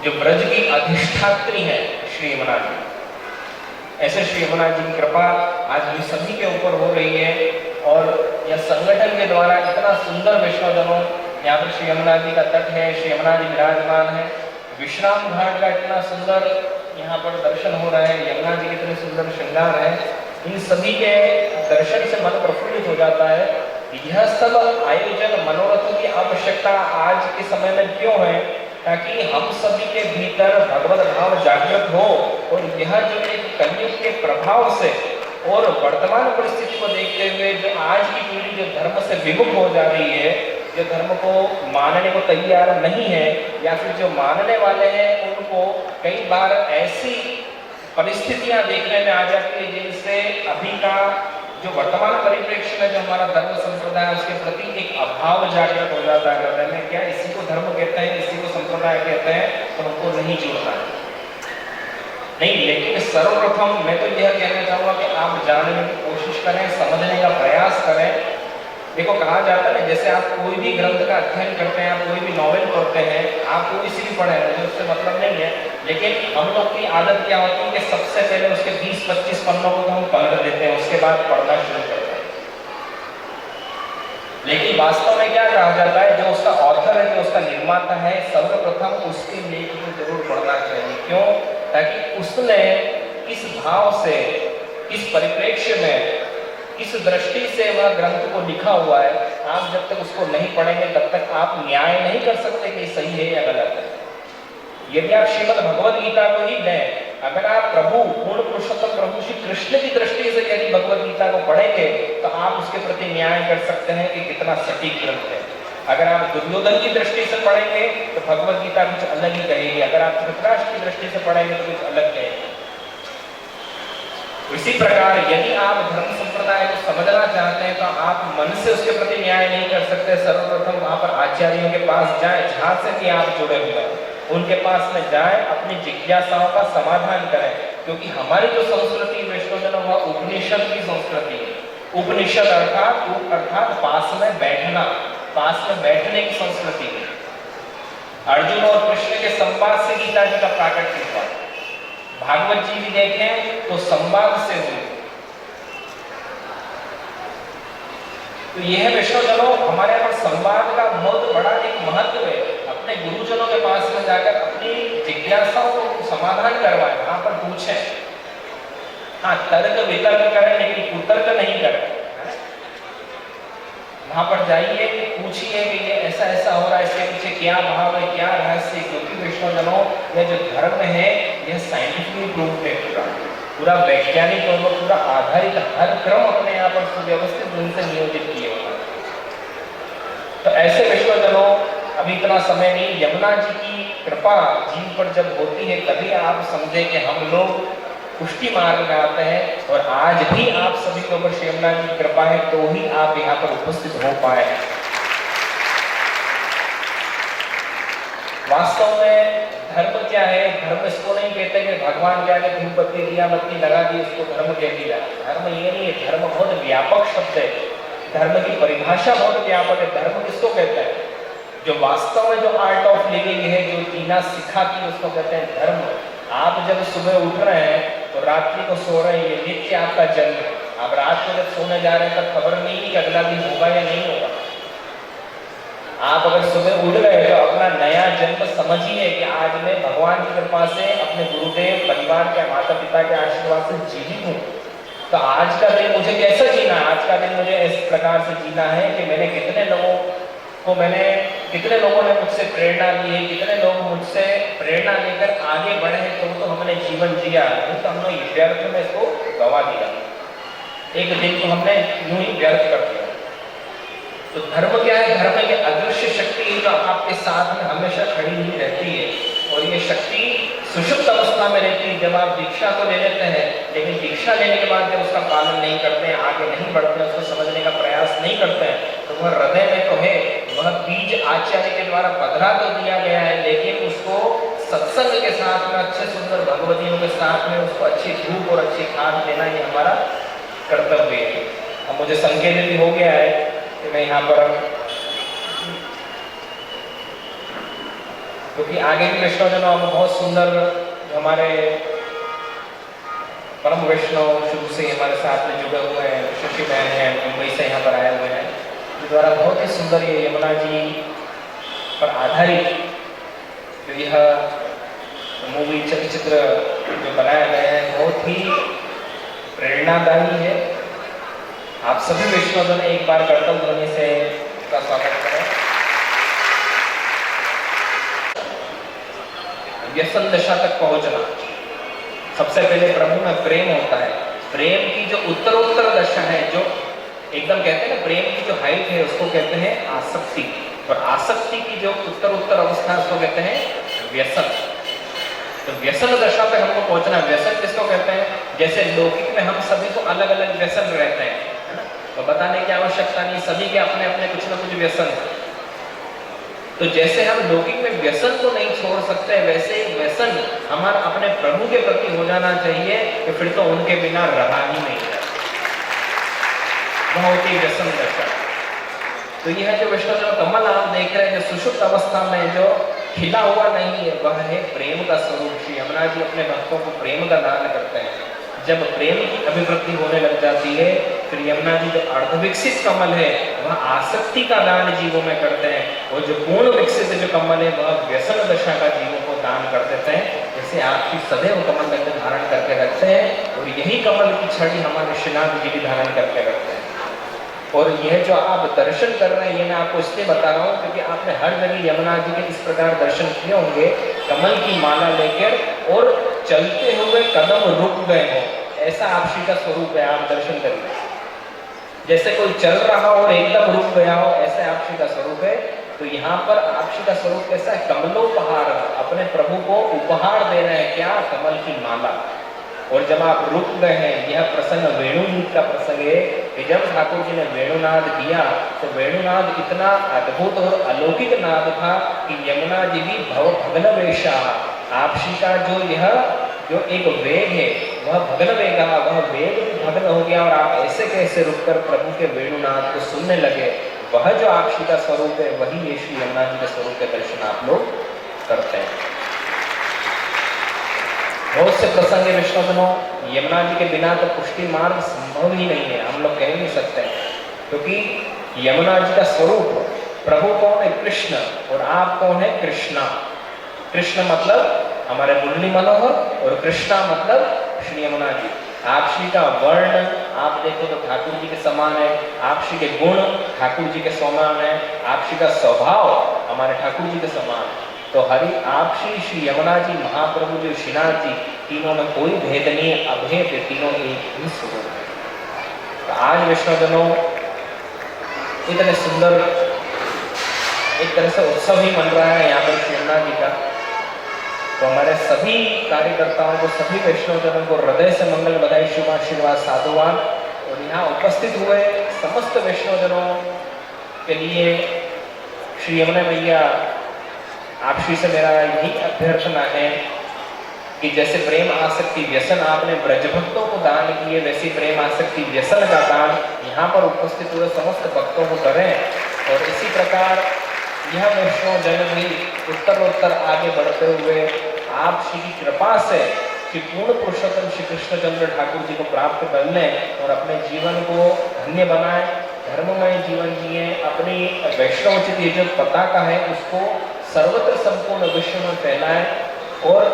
जो ब्रज की अधिष्ठात्री है श्री यमुना जी, ऐसे श्री यमुना जी की कृपा आज हम सभी के ऊपर हो रही है। और यह संगठन के द्वारा इतना सुंदर वैष्णवजनों, यहाँ पर श्री यमुना जी का तट है, श्री यमुना जी विराजमान है, विश्राम घाट का इतना सुंदर यहाँ पर दर्शन हो रहा है, यमुना जी के इतने सुंदर श्रृंगार है, इन सभी के दर्शन से मन प्रफुल्लित हो जाता है। यह सब आयोजन मनोरथों की आवश्यकता आज के समय में क्यों है? ताकि हम सभी के भीतर भगवत भाव जागृत हो और यह जो एक कलयुग के प्रभाव से और वर्तमान परिस्थिति को देखते हुए जो आज की पीढ़ी जो धर्म से विमुख हो जा रही है, जो धर्म को मानने को तैयार नहीं है, या फिर जो मानने वाले हैं उनको कई बार ऐसी परिस्थितियां देखने में आ जाती है जिनसे अभी का जो वर्तमान परिप्रेक्ष्य में जो हमारा धर्म संप्रदाय है उसके प्रति एक अभाव जागृत हो जाता है हृदय में। क्या इसी को धर्म कहते हैं, इसी को संप्रदाय कहते हैं, तो हमको नहीं जुड़ना है। नहीं, लेकिन सर्वप्रथम मैं तो यह कहना चाहूँगा कि आप जानने की कोशिश करें, समझने का प्रयास करें। देखो, कहा जाता है जैसे आप कोई भी ग्रंथ का अध्ययन करते हैं, आप कोई भी नॉवेल पढ़ते हैं, आप कोई सी भी पढ़े, मुझे उससे मतलब नहीं है, लेकिन हम लोग की आदत क्या होती है कि सबसे पहले उसके 20-25 पन्नों को तो हम पलट देते हैं, उसके बाद पढ़ना शुरू करते हैं। लेकिन वास्तव में क्या कहा जाता है, जो उसका ऑथर है, जो उसका निर्माता है, सर्वप्रथम उसके लेख को जरूर पढ़ना चाहिए। क्यों? ताकि उसने किस भाव से, किस परिप्रेक्ष्य में, किस दृष्टि से वह ग्रंथ को लिखा हुआ है, आप जब तक उसको नहीं पढ़ेंगे तब तक आप न्याय नहीं कर सकते कि सही है या गलत है। यदि आप श्रीमद् भगवद गीता को ही लें, अगर आप प्रभु पूर्ण पुरुषोत्तम प्रभु श्री कृष्ण की दृष्टि से यदि भगवद गीता को पढ़ेंगे तो आप उसके प्रति न्याय कर सकते हैं कि कितना सटीक ग्रंथ है। अगर आप दुर्योधन की दृष्टि से पढ़ेंगे तो भगवद गीता कुछ अलग ही कहेगी, अगर आप धृतराष्ट्र की दृष्टि से पढ़ेंगे तो कुछ अलग कहेगी। इसी प्रकार यदि आप धर्म संप्रदाय को समझना चाहते हैं तो आप मन से उसके प्रति न्याय नहीं कर सकते। सर्वप्रथम वहां पर आचार्यों के पास जाएं, जहां से भी आप जुड़े हुए हैं उनके पास में जाएं, अपनी जिज्ञासाओं का समाधान करें। क्योंकि हमारी जो संस्कृति वैष्णवजन वह उपनिषद की संस्कृति है। उपनिषद अर्थात पास में बैठना, पास में बैठने की संस्कृति है। अर्जुन और कृष्ण के संवाद से गीता जी का प्राकट्य हुआ। भागवत जी भी देखें तो संवाद से हुए। तो यह वैष्णवजनों हमारे यहाँ पर संवाद का बहुत बड़ा एक महत्व है। अपने गुरुजनों के पास में जाकर अपनी जिज्ञासाओं को समाधान करवाएं, वहां पर पूछें। हाँ, तर्क वितर्क करें लेकिन कुतर्क नहीं करें। वहां पर जाइए, पूछिए कि ये ऐसा ऐसा हो रहा है, इसके पीछे क्या भाव है, क्या रहस्य है। क्योंकि वैष्णवजनों यह जो धर्म है यह साइंटिफिकली प्रूव्ड है, पूरा वैज्ञानिक और पूरा आधारित, हर क्रम अपने यहाँ पर सुव्यवस्थित ढंग से नियोजित किए हुए हैं। तो ऐसे वैष्णवजनों अभी इतना समय नहीं, यमुना जी की कृपा जीव पर जब होती है तभी आप समझे कि हम लोग पुष्टि मार्ग में आते हैं। और आज भी आप सभी के ऊपर श्री यमुना जी की कृपा है तो ही आप यहाँ पर उपस्थित हो पाए। वास्तव में धर्म क्या है? धर्म इसको नहीं कहते कि भगवान के आगे धूप बत्ती दिया बत्ती लगा दी उसको धर्म कह दिया। धर्म ये नहीं है, धर्म बहुत व्यापक शब्द है, धर्म की परिभाषा बहुत व्यापक है। धर्म किसको कहते हैं? जो वास्तव में जो आर्ट ऑफ लिविंग है, जो जीना सिखाती है, उसको कहते हैं धर्म। आप जब सुबह उठ रहे हैं तो रात्रि को सो रहे हैं, ये नित्य आपका जन्म है। आप रात को जब सोने जा रहे हैं तब खबर नहीं कि अगला दिन होगा या नहीं होगा। आप अगर सुबह उठ गए तो अपना नया जन्म समझिए कि आज मैं भगवान की कृपा से, अपने गुरुदेव, परिवार के, माता पिता के आशीर्वाद से जीवित हूँ। तो आज का दिन मुझे कैसा जीना है? आज का दिन मुझे इस प्रकार से जीना है कि कितने लोगों ने मुझसे प्रेरणा ली है, कितने लोग मुझसे प्रेरणा लेकर आगे बढ़े हैं, तो हमने जीवन जिया, तो हमने व्यर्थ में इसको गवा दिया। एक दिन को हमने यूं ही व्यर्थ कर दिया। तो धर्म क्या है? धर्म की अदृश्य शक्ति जो आपके साथ में हमेशा खड़ी हुई रहती है, और ये शक्ति सुषुप्त अवस्था में रहती है। जब आप दीक्षा तो ले लेते हैं, लेकिन दीक्षा लेने के बाद जब उसका पालन नहीं करते हैं, आगे नहीं बढ़ते हैं, उसको समझने का प्रयास नहीं करते हैं, तो वह हृदय में तो है, वह बीज आचार्य के द्वारा पधरा तो दिया गया है, लेकिन उसको सत्संग के साथ में, अच्छे सुंदर भगवतियों के साथ में उसको अच्छी धूप और अच्छी खाद देना ये हमारा कर्तव्य है। अब मुझे संकेत भी हो गया है कि मैं यहाँ पर, क्योंकि आगे भी वैष्णवजनों बहुत सुंदर जो हमारे परम वैष्णव शुरू से हमारे साथ में जुड़े हुए हैं, शशि बहन हैं, मुंबई से यहाँ पर आए हुए हैं, द्वारा बहुत ही सुंदर ये यमुना जी पर आधारित जो यह मूवी चलचित्र जो बनाया गया है बहुत ही प्रेरणादायी है। आप सभी वैष्णवजन एक बार करतल ध्वनि से उसका स्वागत करें। व्यसन दशा तक पहुंचना, सबसे पहले प्रभु में प्रेम होता है। प्रेम की जो उत्तरोत्तर दशा है, जो एकदम कहते हैं ना, प्रेम की जो हाइट है उसको कहते हैं आसक्ति, और आसक्ति की जो उत्तरोत्तर अवस्था है उसको कहते हैं व्यसन। तो व्यसन दशा पे हमको पहुंचना। व्यसन किसको कहते हैं? जैसे लौकिक में हम सभी को अलग अलग व्यसन रहते हैं, है ना, तो बताने की आवश्यकता नहीं, सभी के अपने अपने कुछ ना कुछ व्यसन है। तो जैसे हम लौकिक में व्यसन को नहीं छोड़ सकते, वैसे ही व्यसन हमारा अपने प्रभु के प्रति हो जाना चाहिए कि फिर तो उनके बिना रहा ही नहीं है। वह होती व्यसन दशा। तो यह जो विष्णु कमल आप देख रहे हैं, जो सुषुप्त अवस्था में जो खिला हुआ नहीं है, वह है प्रेम का स्वरूप। श्री यमुना जी अपने भक्तों को प्रेम का दान करते हैं। जब प्रेम की अभिवृद्धि होने लग जाती है, फिर यमुना जी जो अर्धविकसित कमल है वह आसक्ति का दान जीवों में करते हैं, और जो पूर्ण विकसित जो कमल है वह व्यसन दशा का जीवों को दान कर देते हैं। जैसे आपकी सदैव कमल में धारण करके रखते हैं, और यही कमल की छड़ी हमारे श्रीनाथ जी भी धारण करके रखते हैं। और यह जो आप दर्शन कर रहे हैं, ये मैं आपको इसलिए बता रहा हूँ क्योंकि आपने हर जगह यमुना जी के इस प्रकार दर्शन किए होंगे, कमल की माला लेकर, और चलते हुए कदम रुक गए हो, ऐसा आप श्री का स्वरूप है। आप दर्शन करिए, जैसे कोई चल रहा हो और एकदम रुक गया हो, ऐसे आप श्री का स्वरूप है। तो यहाँ पर आप श्री का स्वरूप कैसा है? कमलोपहार, अपने प्रभु को उपहार दे रहे हैं। क्या? कमल की माला। और जब आप रुक गए हैं, यह प्रसंग वेणुनाद का प्रसंग है कि जब ठाकुर जी ने वेणुनाद दिया तो वेणुनाद इतना अद्भुत और अलौकिक नाद था कि यमुना जी भी भग्नवेशा, आप श्री का जो एक वेग है वह भग्न वेगा, वह वेग भी भग्न हो गया, और आप ऐसे कैसे रुककर प्रभु के वेणुनाद को सुनने लगे। वह जो आप श्री का स्वरूप है, वही ये श्री यमुना जी के स्वरूप के दर्शन आप लोग करते हैं। बहुत से प्रसंग है विष्णुजनों, यमुना जी के बिना तो पुष्टि मार्ग संभव ही नहीं है, हम लोग कह नहीं सकते, क्योंकि यमुना जी का स्वरूप, प्रभु कौन है? कृष्ण, और आप कौन है? कृष्णा। कृष्ण मतलब हमारे मुरली मनोहर, और कृष्णा मतलब श्री यमुना जी। आप श्री का वर्ण आप देखो तो ठाकुर जी के समान है, आप श्री के गुण ठाकुर जी के समान है, आप श्री का स्वभाव हमारे ठाकुर जी के समान है। तो हरि आप श्री यमुना जी महाप्रभु जो श्रीनाथ जी, तीनों में कोई भेद नहीं है, अभेद, तीनों एक ही स्वरूप है। तो आज वैष्णवजनों इतने सुंदर एक तरह से उत्सव ही मन रहा है यहाँ पर श्री यमुना जी का। तो हमारे सभी कार्यकर्ताओं को, सभी वैष्णवजनों को हृदय से मंगल बधाई, शुभाशीर्वाद, साधुवाद। और यहाँ उपस्थित हुए समस्त वैष्णवजनों के लिए श्री यमुना मैया आप श्री से मेरा यही अभ्यर्थना है कि जैसे प्रेम आसक्ति व्यसन आपने ब्रजभक्तों को दान किए, वैसे प्रेम आसक्ति व्यसन का दान यहाँ पर उपस्थित हुए समस्त भक्तों को करें। और इसी प्रकार यह वैष्णव जन भी उत्तरोत्तर आगे बढ़ते हुए आप श्री की कृपा से श्री पूर्ण पुरुषोत्तम श्री कृष्णचंद्र ठाकुर जी को प्राप्त कर लें और अपने जीवन को धन्य बनाएं, धर्ममय जीवन जिए, अपनी वैष्णवोचित ये जो पताका है उसको सर्वत्र संपूर्ण विश्व में फैलाएं। और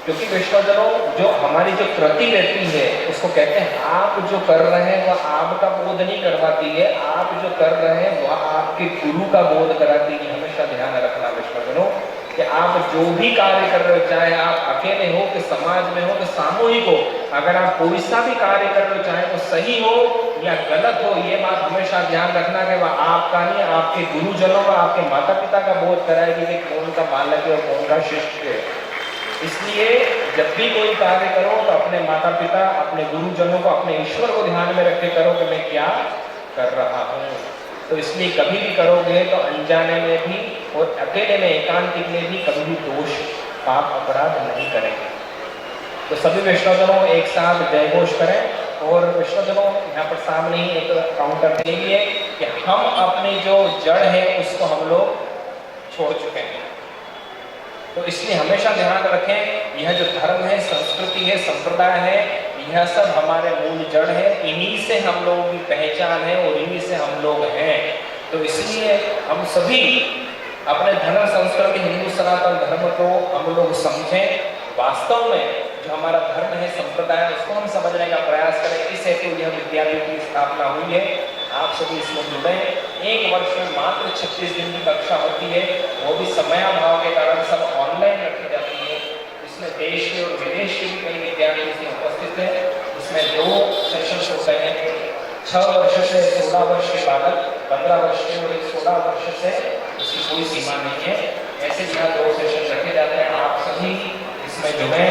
क्योंकि वैष्णवजनों जो हमारी जो कृति रहती है उसको कहते हैं आप जो कर रहे हैं वह आपका बोध नहीं करवाती है, आप जो कर रहे हैं वह आपके गुरु का बोध कराती है। हमेशा ध्यान रखना वैष्णवजनों कि आप जो भी कार्य कर रहे हो, चाहे आप अकेले हो कि समाज में हो कि सामूहिक हो, अगर आप कोई सा भी कार्य कर रहे हो, चाहे वो सही हो या गलत हो, ये बात हमेशा ध्यान रखना कि वह आपका नहीं, आपके गुरुजनों का, आपके माता पिता का बोध कराएगी कि कौन का बालक है और कौन का शिष्य है। इसलिए जब भी कोई कार्य करो तो अपने माता पिता, अपने गुरुजनों को, अपने ईश्वर को ध्यान में रख के करो कि मैं क्या कर रहा हूँ। तो इसलिए कभी भी करोगे तो अनजाने में भी और अकेले में, एकांतिक में भी कभी भी दोष, पाप, अपराध नहीं करेंगे। तो सभी वैष्णवजनों एक साथ जय घोष करें। और वैष्णवजनों यहाँ पर सामने ही एक काउंटर देंगे कि हम अपनी जो जड़ है उसको हम लोग छोड़ चुके हैं। तो इसलिए हमेशा ध्यान रखें, यह जो धर्म है, संस्कृति है, संप्रदाय है, यह सब हमारे मूल जड़ है, इन्हीं से हम लोगों की पहचान है और इन्हीं से हम लोग हैं। तो इसलिए हम सभी अपने धर्म, संस्कृति, हिंदू सनातन धर्म को हम लोग समझें। वास्तव में जो हमारा धर्म है, संप्रदाय है, उसको हम समझने का प्रयास करें। इस हेतु यह विद्यालय की स्थापना हुई है। आप सभी इसमें जुड़े। एक वर्ष में मात्र 36 दिन की कक्षा होती है, वो भी समयाभाव के कारण सब ऑनलाइन रखी जाती है। इसमें देश के और विदेश के भी कई विद्यार्थी इसमें उपस्थित हैं। इसमें 2 सेशन होते हैं, 6 वर्ष से 16 वर्ष के बालक, 15 वर्ष के और 16 वर्ष से, इसकी कोई सीमा नहीं है। ऐसे यहाँ 2 सेशन रखे जाते हैं। आप सभी इसमें जुड़े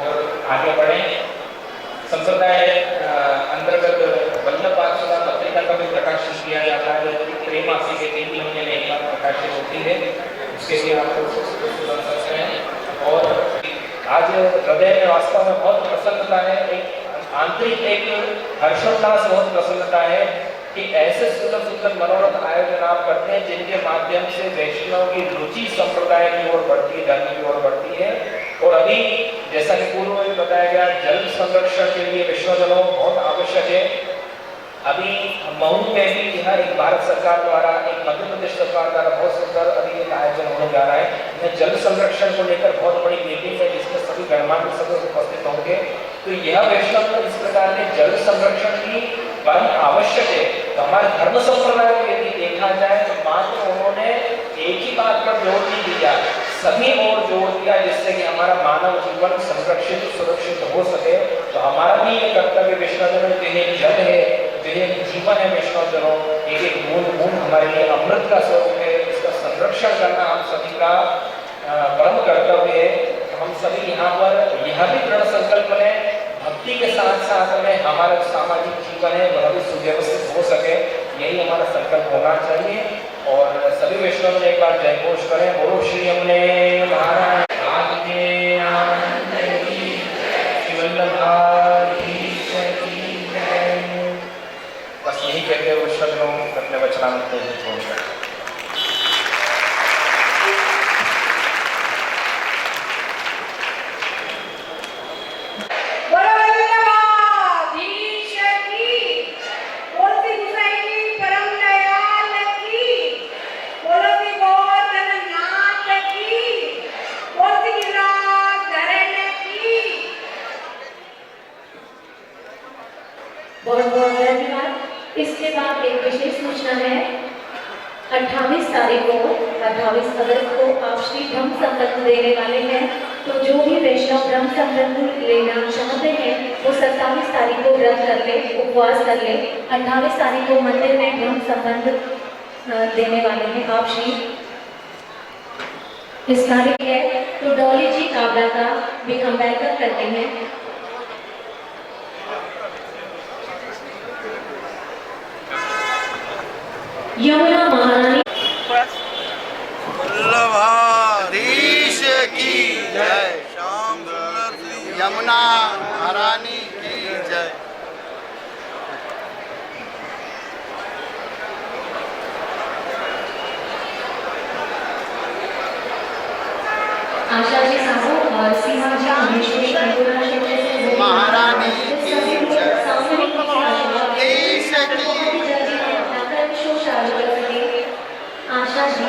और आगे बढ़े। संप्रदाय अंतर्गत वल्लभ पाठशाला पत्रिका का भी प्रकाशन किया जाता है, जो त्रैमासिक के 3 महीने में एक बार प्रकाशित होती है। उसके लिए आप बन सकते हैं। और आज हृदय में वास्तव में बहुत प्रसन्नता है, एक आंतरिक एक हर्षोल्लास, बहुत प्रसन्नता है कि ऐसे सुंदर सुंदर मनोरथ आयोजन आप करते हैं जिनके माध्यम से वैष्णव की रुचि संप्रदाय की ओर बढ़ती है, धर्म की ओर बढ़ती है। और अभी जैसा कि पूर्व में बताया गया, जल संरक्षण के लिए वैष्णवजनों बहुत आवश्यक है। अभी मऊ में भी यह एक भारत सरकार द्वारा, एक मध्य प्रदेश सरकार द्वारा बहुत सुंदर अभी एक आयोजन होने जा रहा है। यह जल संरक्षण को लेकर बहुत बड़ी मीटिंग है जिसमें सभी गणमान्य सदस्य उपस्थित होंगे। तो यह वैष्णव इस प्रकार के जल संरक्षण की परम आवश्यक है। तो हमारे धर्म संप्रदाय को यदि देखा जाए तो मात्र उन्होंने एक ही बात पर जोर नहीं दिया, सभी और जोर दिया, जिससे कि हमारा मानव जीवन संरक्षित सुरक्षित हो सके। तो हमारा भी ये कर्तव्य वैष्णवजनों के लिए जल है, जो जीवन है वैष्णवजनों, एक एक बूंद बूंद हमारे लिए अमृत का स्वरूप है। इसका संरक्षण करना हम सभी का परम कर्तव्य है। हम सभी यहाँ पर यह भी दृढ़ संकल्प लें, भक्ति के साथ साथ में हमारा सामाजिक जीवन है वह भी सुव्यवस्थित हो सके, यही हमारा संकल्प होना चाहिए। और सभी वैष्णव ने एक बार जय घोष करें, बोलो श्री यमुने महाराज की जय। बस यही कहते हुए वैष्णव अपने वचनामृत को छोड़कर बहुत बहुत धन्यवाद। इसके बाद एक विशेष सूचना है, 28 तारीख को 28 अगस्त को आप श्री ब्रह्म संबंध देने वाले हैं। तो जो भी वैष्णव ब्रह्म संबंध लेना चाहते हैं वो 27 तारीख को व्रत कर ले, उपवास कर ले। 28 तारीख को मंदिर में ब्रह्म संबंध देने वाले हैं आप श्री। इस कार्य है तो डॉली जी काबरा का भी हम वेलकम करते हैं। यमुना महारानी वल्लभाधीश की जय। श्याम सुंदर श्री यमुना महारानी की जय। आशा जी साहू और सीमा जी महेश्वरी महारानी की जय। देश की आशा जी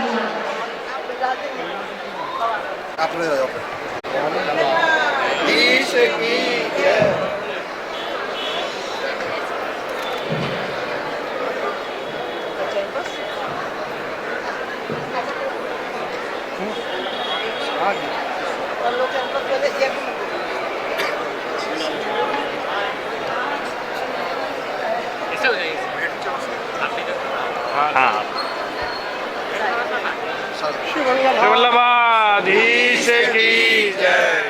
देश की जय।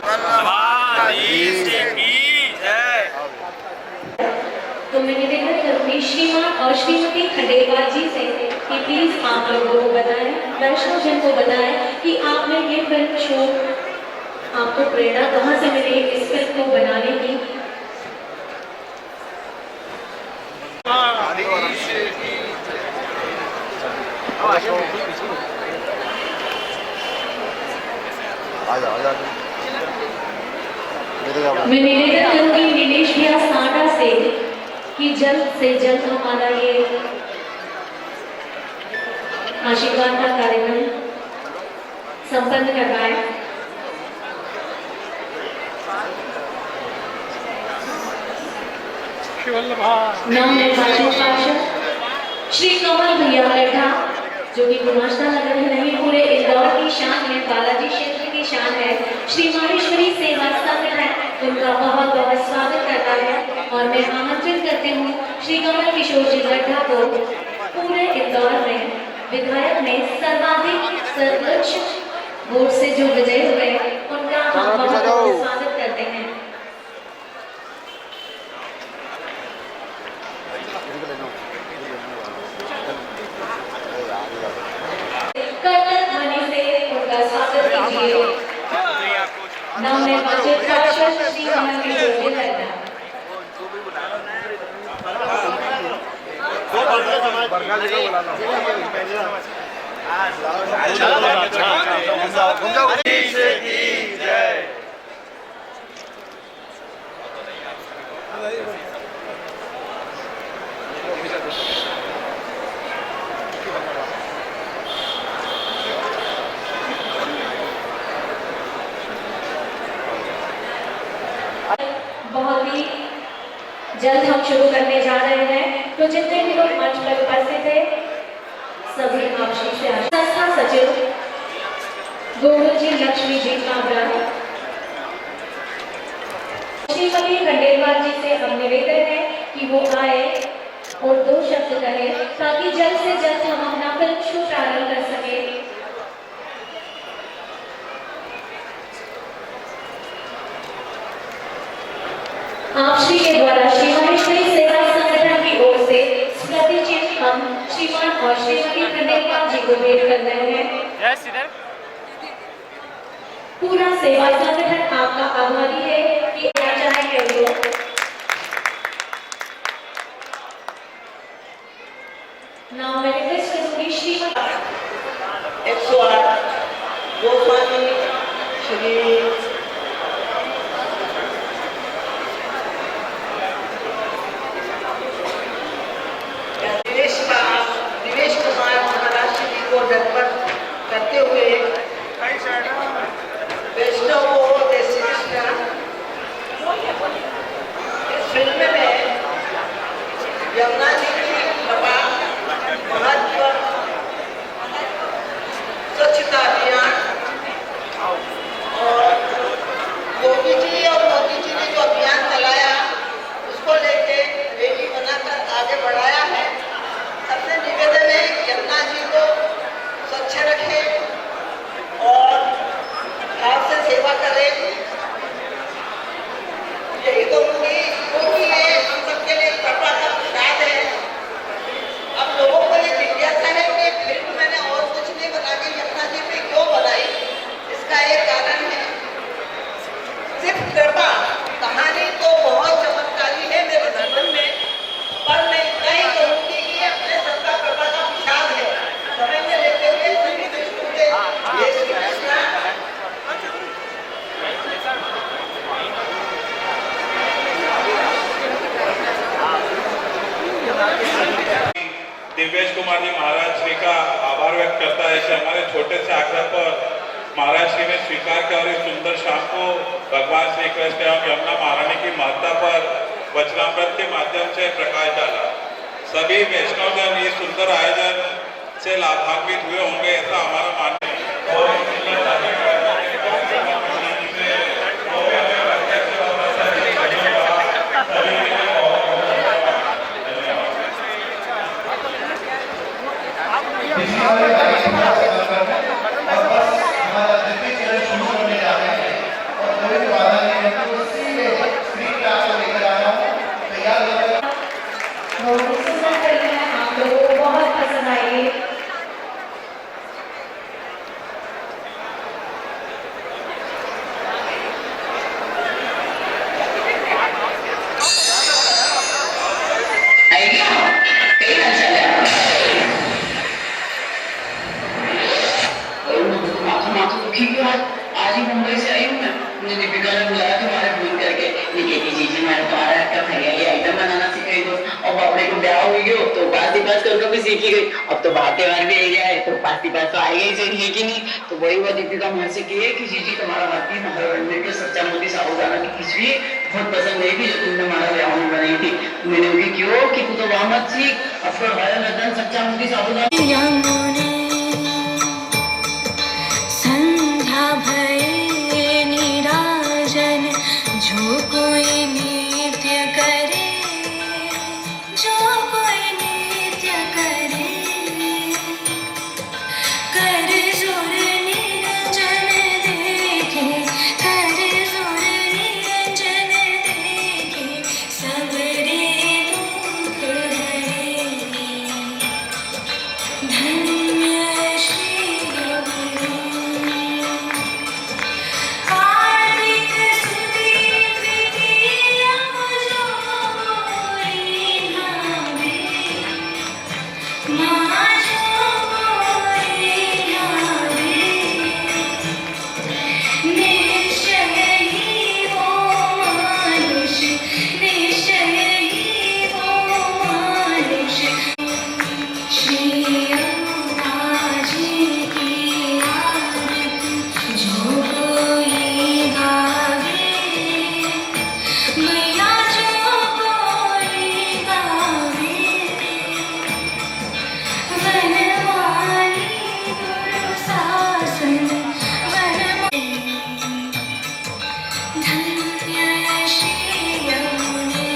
वल्लभाधीश की जय। तो मैं निवेदन करूंगी श्रीमान और श्रीमती खंडेलवाल जी से कि प्लीज आप लोगों को बताएं, वैष्णव जन को बताएं कि आपने ये फिल्म शो, आपको प्रेरणा कहाँ से मिली इस फिल्म को बनाने की। मैं निवेदन करूंगी नीलेश भैया साडा से कि जल्द से जल्द हमारा ये आशीर्वाद का कार्यक्रम संपन्न करवाएं। नवनिर्वाचित पार्षद श्री कमल भैया लड्ढा, जो कि गुमाश्ता नगर में नहीं पूरे इंदौर की शान है, बालाजी क्षेत्र की शान है, श्री माहेश्वरी सेवा संगठन उनका बहुत बहुत स्वागत करता है। और मैं आमंत्रित करती हूँ श्री कमल किशोर जी लड्ढा को पूरे इंदौर में विधायक में सर्वाधिक सर्वोच्च वोट से जो विजयी हुए उनका हम बहुत बहुत स्वागत करते हैं। नवनिर्वाचित पार्षद श्री कमल किशोर जी लड्ढा। बहुत ही जल्द हम शुरू करने जा रहे हैं, तो जितने भी लोग मंच पर उपस्थित थे सभी आप श्री से संस्था सचिव गोविंद जी लक्ष्मी जी काबरा, श्रीमती खंडेलवाल जी से हम निवेदन है कि वो आए और 2 शब्द कहे ताकि जल्द से जल्द हम अपना फिल्म शो प्रारंभ कर सके। आप श्री के द्वारा श्री माहेश्वरी सेवा संगठन की ओर से स्मृति चिन्ह हम श्रीमान और श्रीमती खंडेलवाल जी को भेंट कर रहे हैं। पूरा सेवा संगठन आपका आभारी है कि आना चाहेंगे लोग। नाउ मैं रिक्वेस्ट करूंगी श्रीमती 108 गोस्वामी श्री निवेश कुमार महाराज जी को दंडवत करते हुए वैष्णव को इस फिल्म में यमुना जी की कृपा, महत्व, स्वच्छता अभियान और गोपी जी और मोदी जी ने जो अभियान चलाया उसको लेके रेडी बनाकर आगे बढ़ाया है। सबसे निवेदन है यमुना जी को स्वच्छ रखे और भाव से सेवा करे। यही तो क्योंकि ये हम सबके लिए कृपा का प्रसाद है। अब लोगों को ये जिज्ञासा है कि फिल्म मैंने और कुछ नहीं बना के यमुना जी पे क्यों बनाई, इसका एक कारण है सिर्फ कृपा। कहानी तो बहुत चमत्कारी है मेरे जीवन में, पर मैं इतना ही कहूँगी कि अपने सबका कृपा का प्रसाद है। समय में लेते हुए सभी विष्णु के ये श्री कृष्ण दिव्येश कुमार जी महाराज श्री का आभार व्यक्त करता है कि हमारे छोटे से आग्रह पर महाराज श्री ने स्वीकार किया और इस सुंदर शाम को भगवान श्री कृष्ण एवं यमुना महारानी की महत्ता पर वचनामृत के माध्यम से प्रकाश डाला। सभी वैष्णवजन इस सुंदर आयोजन से लाभान्वित हुए होंगे ऐसा हमारा मानना है। आप लोगों को बहुत पसंद आई। सीखी गई। अब तो बातें बार भी एरिया है तो पास तो आएगा ही सही है कि नहीं। तो वही हुआ दीदी का मन से किए कि जीजी तुम्हारा हाथी महाराज के सच्चा मोती साबुदाना की खिचड़ी बहुत पसंद आई थी जो तुमने हमारा ब्याह में बनाई थी। मैंने उनकी क्यों कि तू तो वहां मत सीख, अब तो भाई नदन सच्चा मोती साबुदाना। संध्या भये निराजन जो कोई नित्य करे, जो कोई नित्य करे, कर जोर निरंजन देखे, कर जोर निरंजन देखे, सबरे दुख हरे। धन्य श्री कार्तिक सुदी तृतीया जो कोई भावे, माँ जो कोई भावे, निश्चय ही वो मानुष, निश्चय ही वो मानुष। श्री अम्मा जी की आरती जो कोई गावे, मैया जो कोई गावे, वनमाली गुरु शासन धन्य श्री यमुने।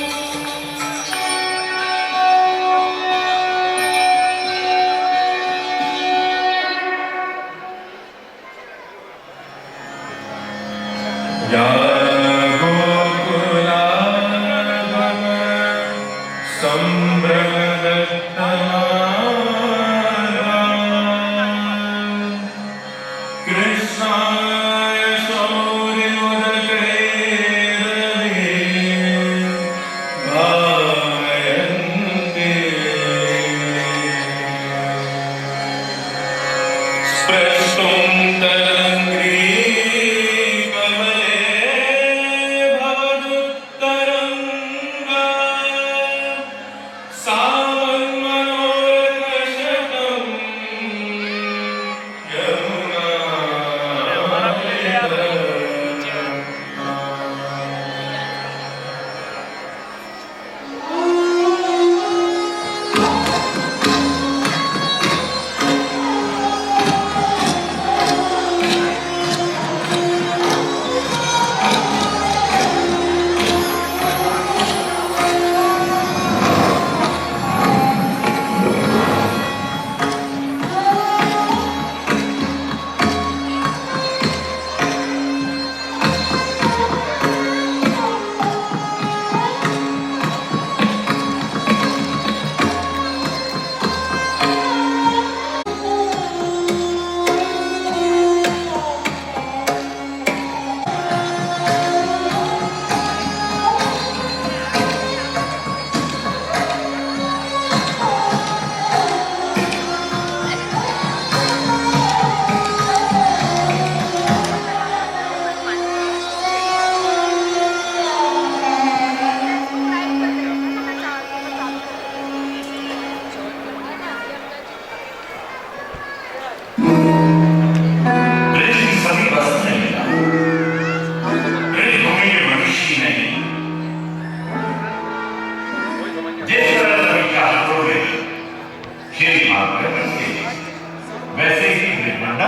वैसे ही ब्रह्मांड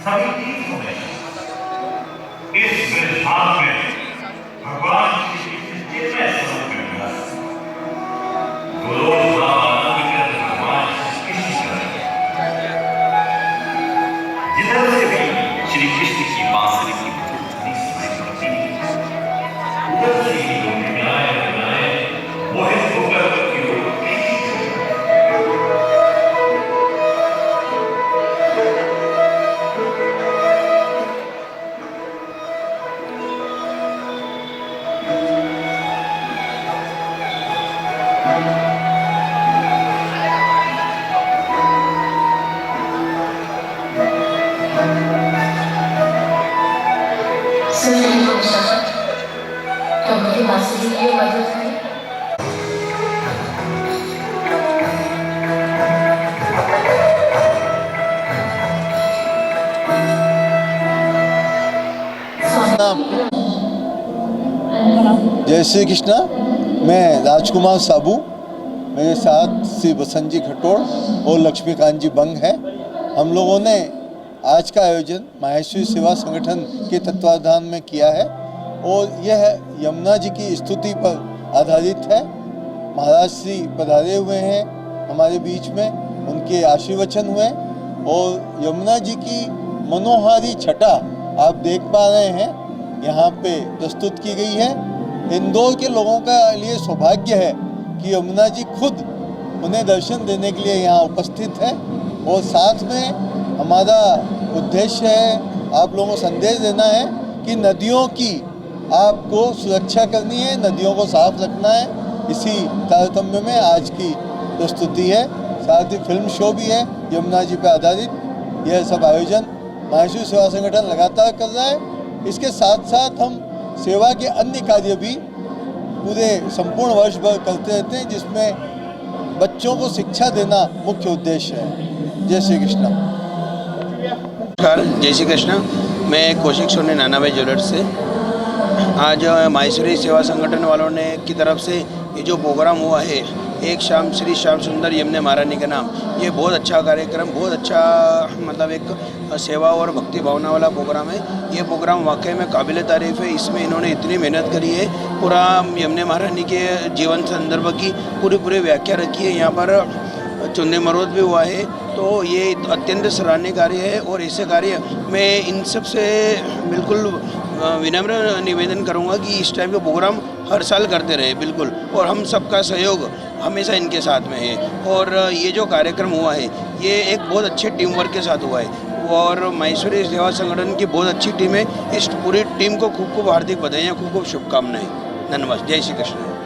सभी चीजों में इस ब्रह्मांड में भगवान श्री कृष्ण के स्वरूप में निवास गुरु आनंद के भगवान श्री कृष्ण जिधर से भी श्री कृष्ण की बांसुरी की धुनी सुनाई पड़ती है उधर से ही लोग गाए मोहित होकर की ओर जय श्री कृष्णा। मैं राजकुमार साबू, मेरे साथ श्री बसंत जी खटोड़ और लक्ष्मीकांत जी बंग हैं। हम लोगों ने आज का आयोजन माहेश्वरी सेवा संगठन के तत्वाधान में किया है और यह यमुना जी की स्तुति पर आधारित है। महाराज श्री पधारे हुए हैं हमारे बीच में, उनके आशीर्वचन हुए और यमुना जी की मनोहारी छटा आप देख पा रहे हैं यहाँ पे प्रस्तुत की गई है। इंदौर के लोगों का लिए सौभाग्य है कि यमुना जी खुद उन्हें दर्शन देने के लिए यहाँ उपस्थित है और साथ में हमारा उद्देश्य है आप लोगों को संदेश देना है कि नदियों की आपको सुरक्षा करनी है, नदियों को साफ रखना है। इसी तारतम्य में आज की प्रस्तुति है, साथ ही फिल्म शो भी है यमुना जी पर आधारित। यह सब आयोजन माहेश्वरी सेवा संगठन लगातार कर रहा है। इसके साथ साथ हम सेवा के अन्य कार्य भी पूरे संपूर्ण वर्ष भर करते रहते हैं, जिसमें बच्चों को शिक्षा देना मुख्य उद्देश्य है। जय श्री कृष्ण। नमस्कार, जय श्री कृष्ण। मैं कौशिक सोनी नाना भाई ज्वेलर्स से आज माहेश्वरी सेवा संगठन वालों ने की तरफ से ये जो प्रोग्राम हुआ है एक शाम श्री श्याम सुंदर यमुना महारानी के नाम, ये बहुत अच्छा कार्यक्रम, बहुत अच्छा मतलब एक सेवा और भक्ति भावना वाला प्रोग्राम है। ये प्रोग्राम वाकई में काबिल तारीफ़ है। इसमें इन्होंने इतनी मेहनत करी है, पूरा यमुना महारानी के जीवन संदर्भ की पूरी व्याख्या रखी है। यहाँ पर चुन्नी मरोद भी हुआ है, तो ये अत्यंत सराहनीय कार्य है और ऐसे कार्य मैं इन सब से बिल्कुल विनम्र निवेदन करूंगा कि इस टाइप के प्रोग्राम हर साल करते रहे बिल्कुल, और हम सबका सहयोग हमेशा इनके साथ में है। और ये जो कार्यक्रम हुआ है ये एक बहुत अच्छे टीम वर्क के साथ हुआ है और माहेश्वरी सेवा संगठन की बहुत अच्छी टीम है। इस पूरी टीम को खूब हार्दिक बधाइयाँ, खूब शुभकामनाएं। धन्यवाद। जय श्री कृष्ण।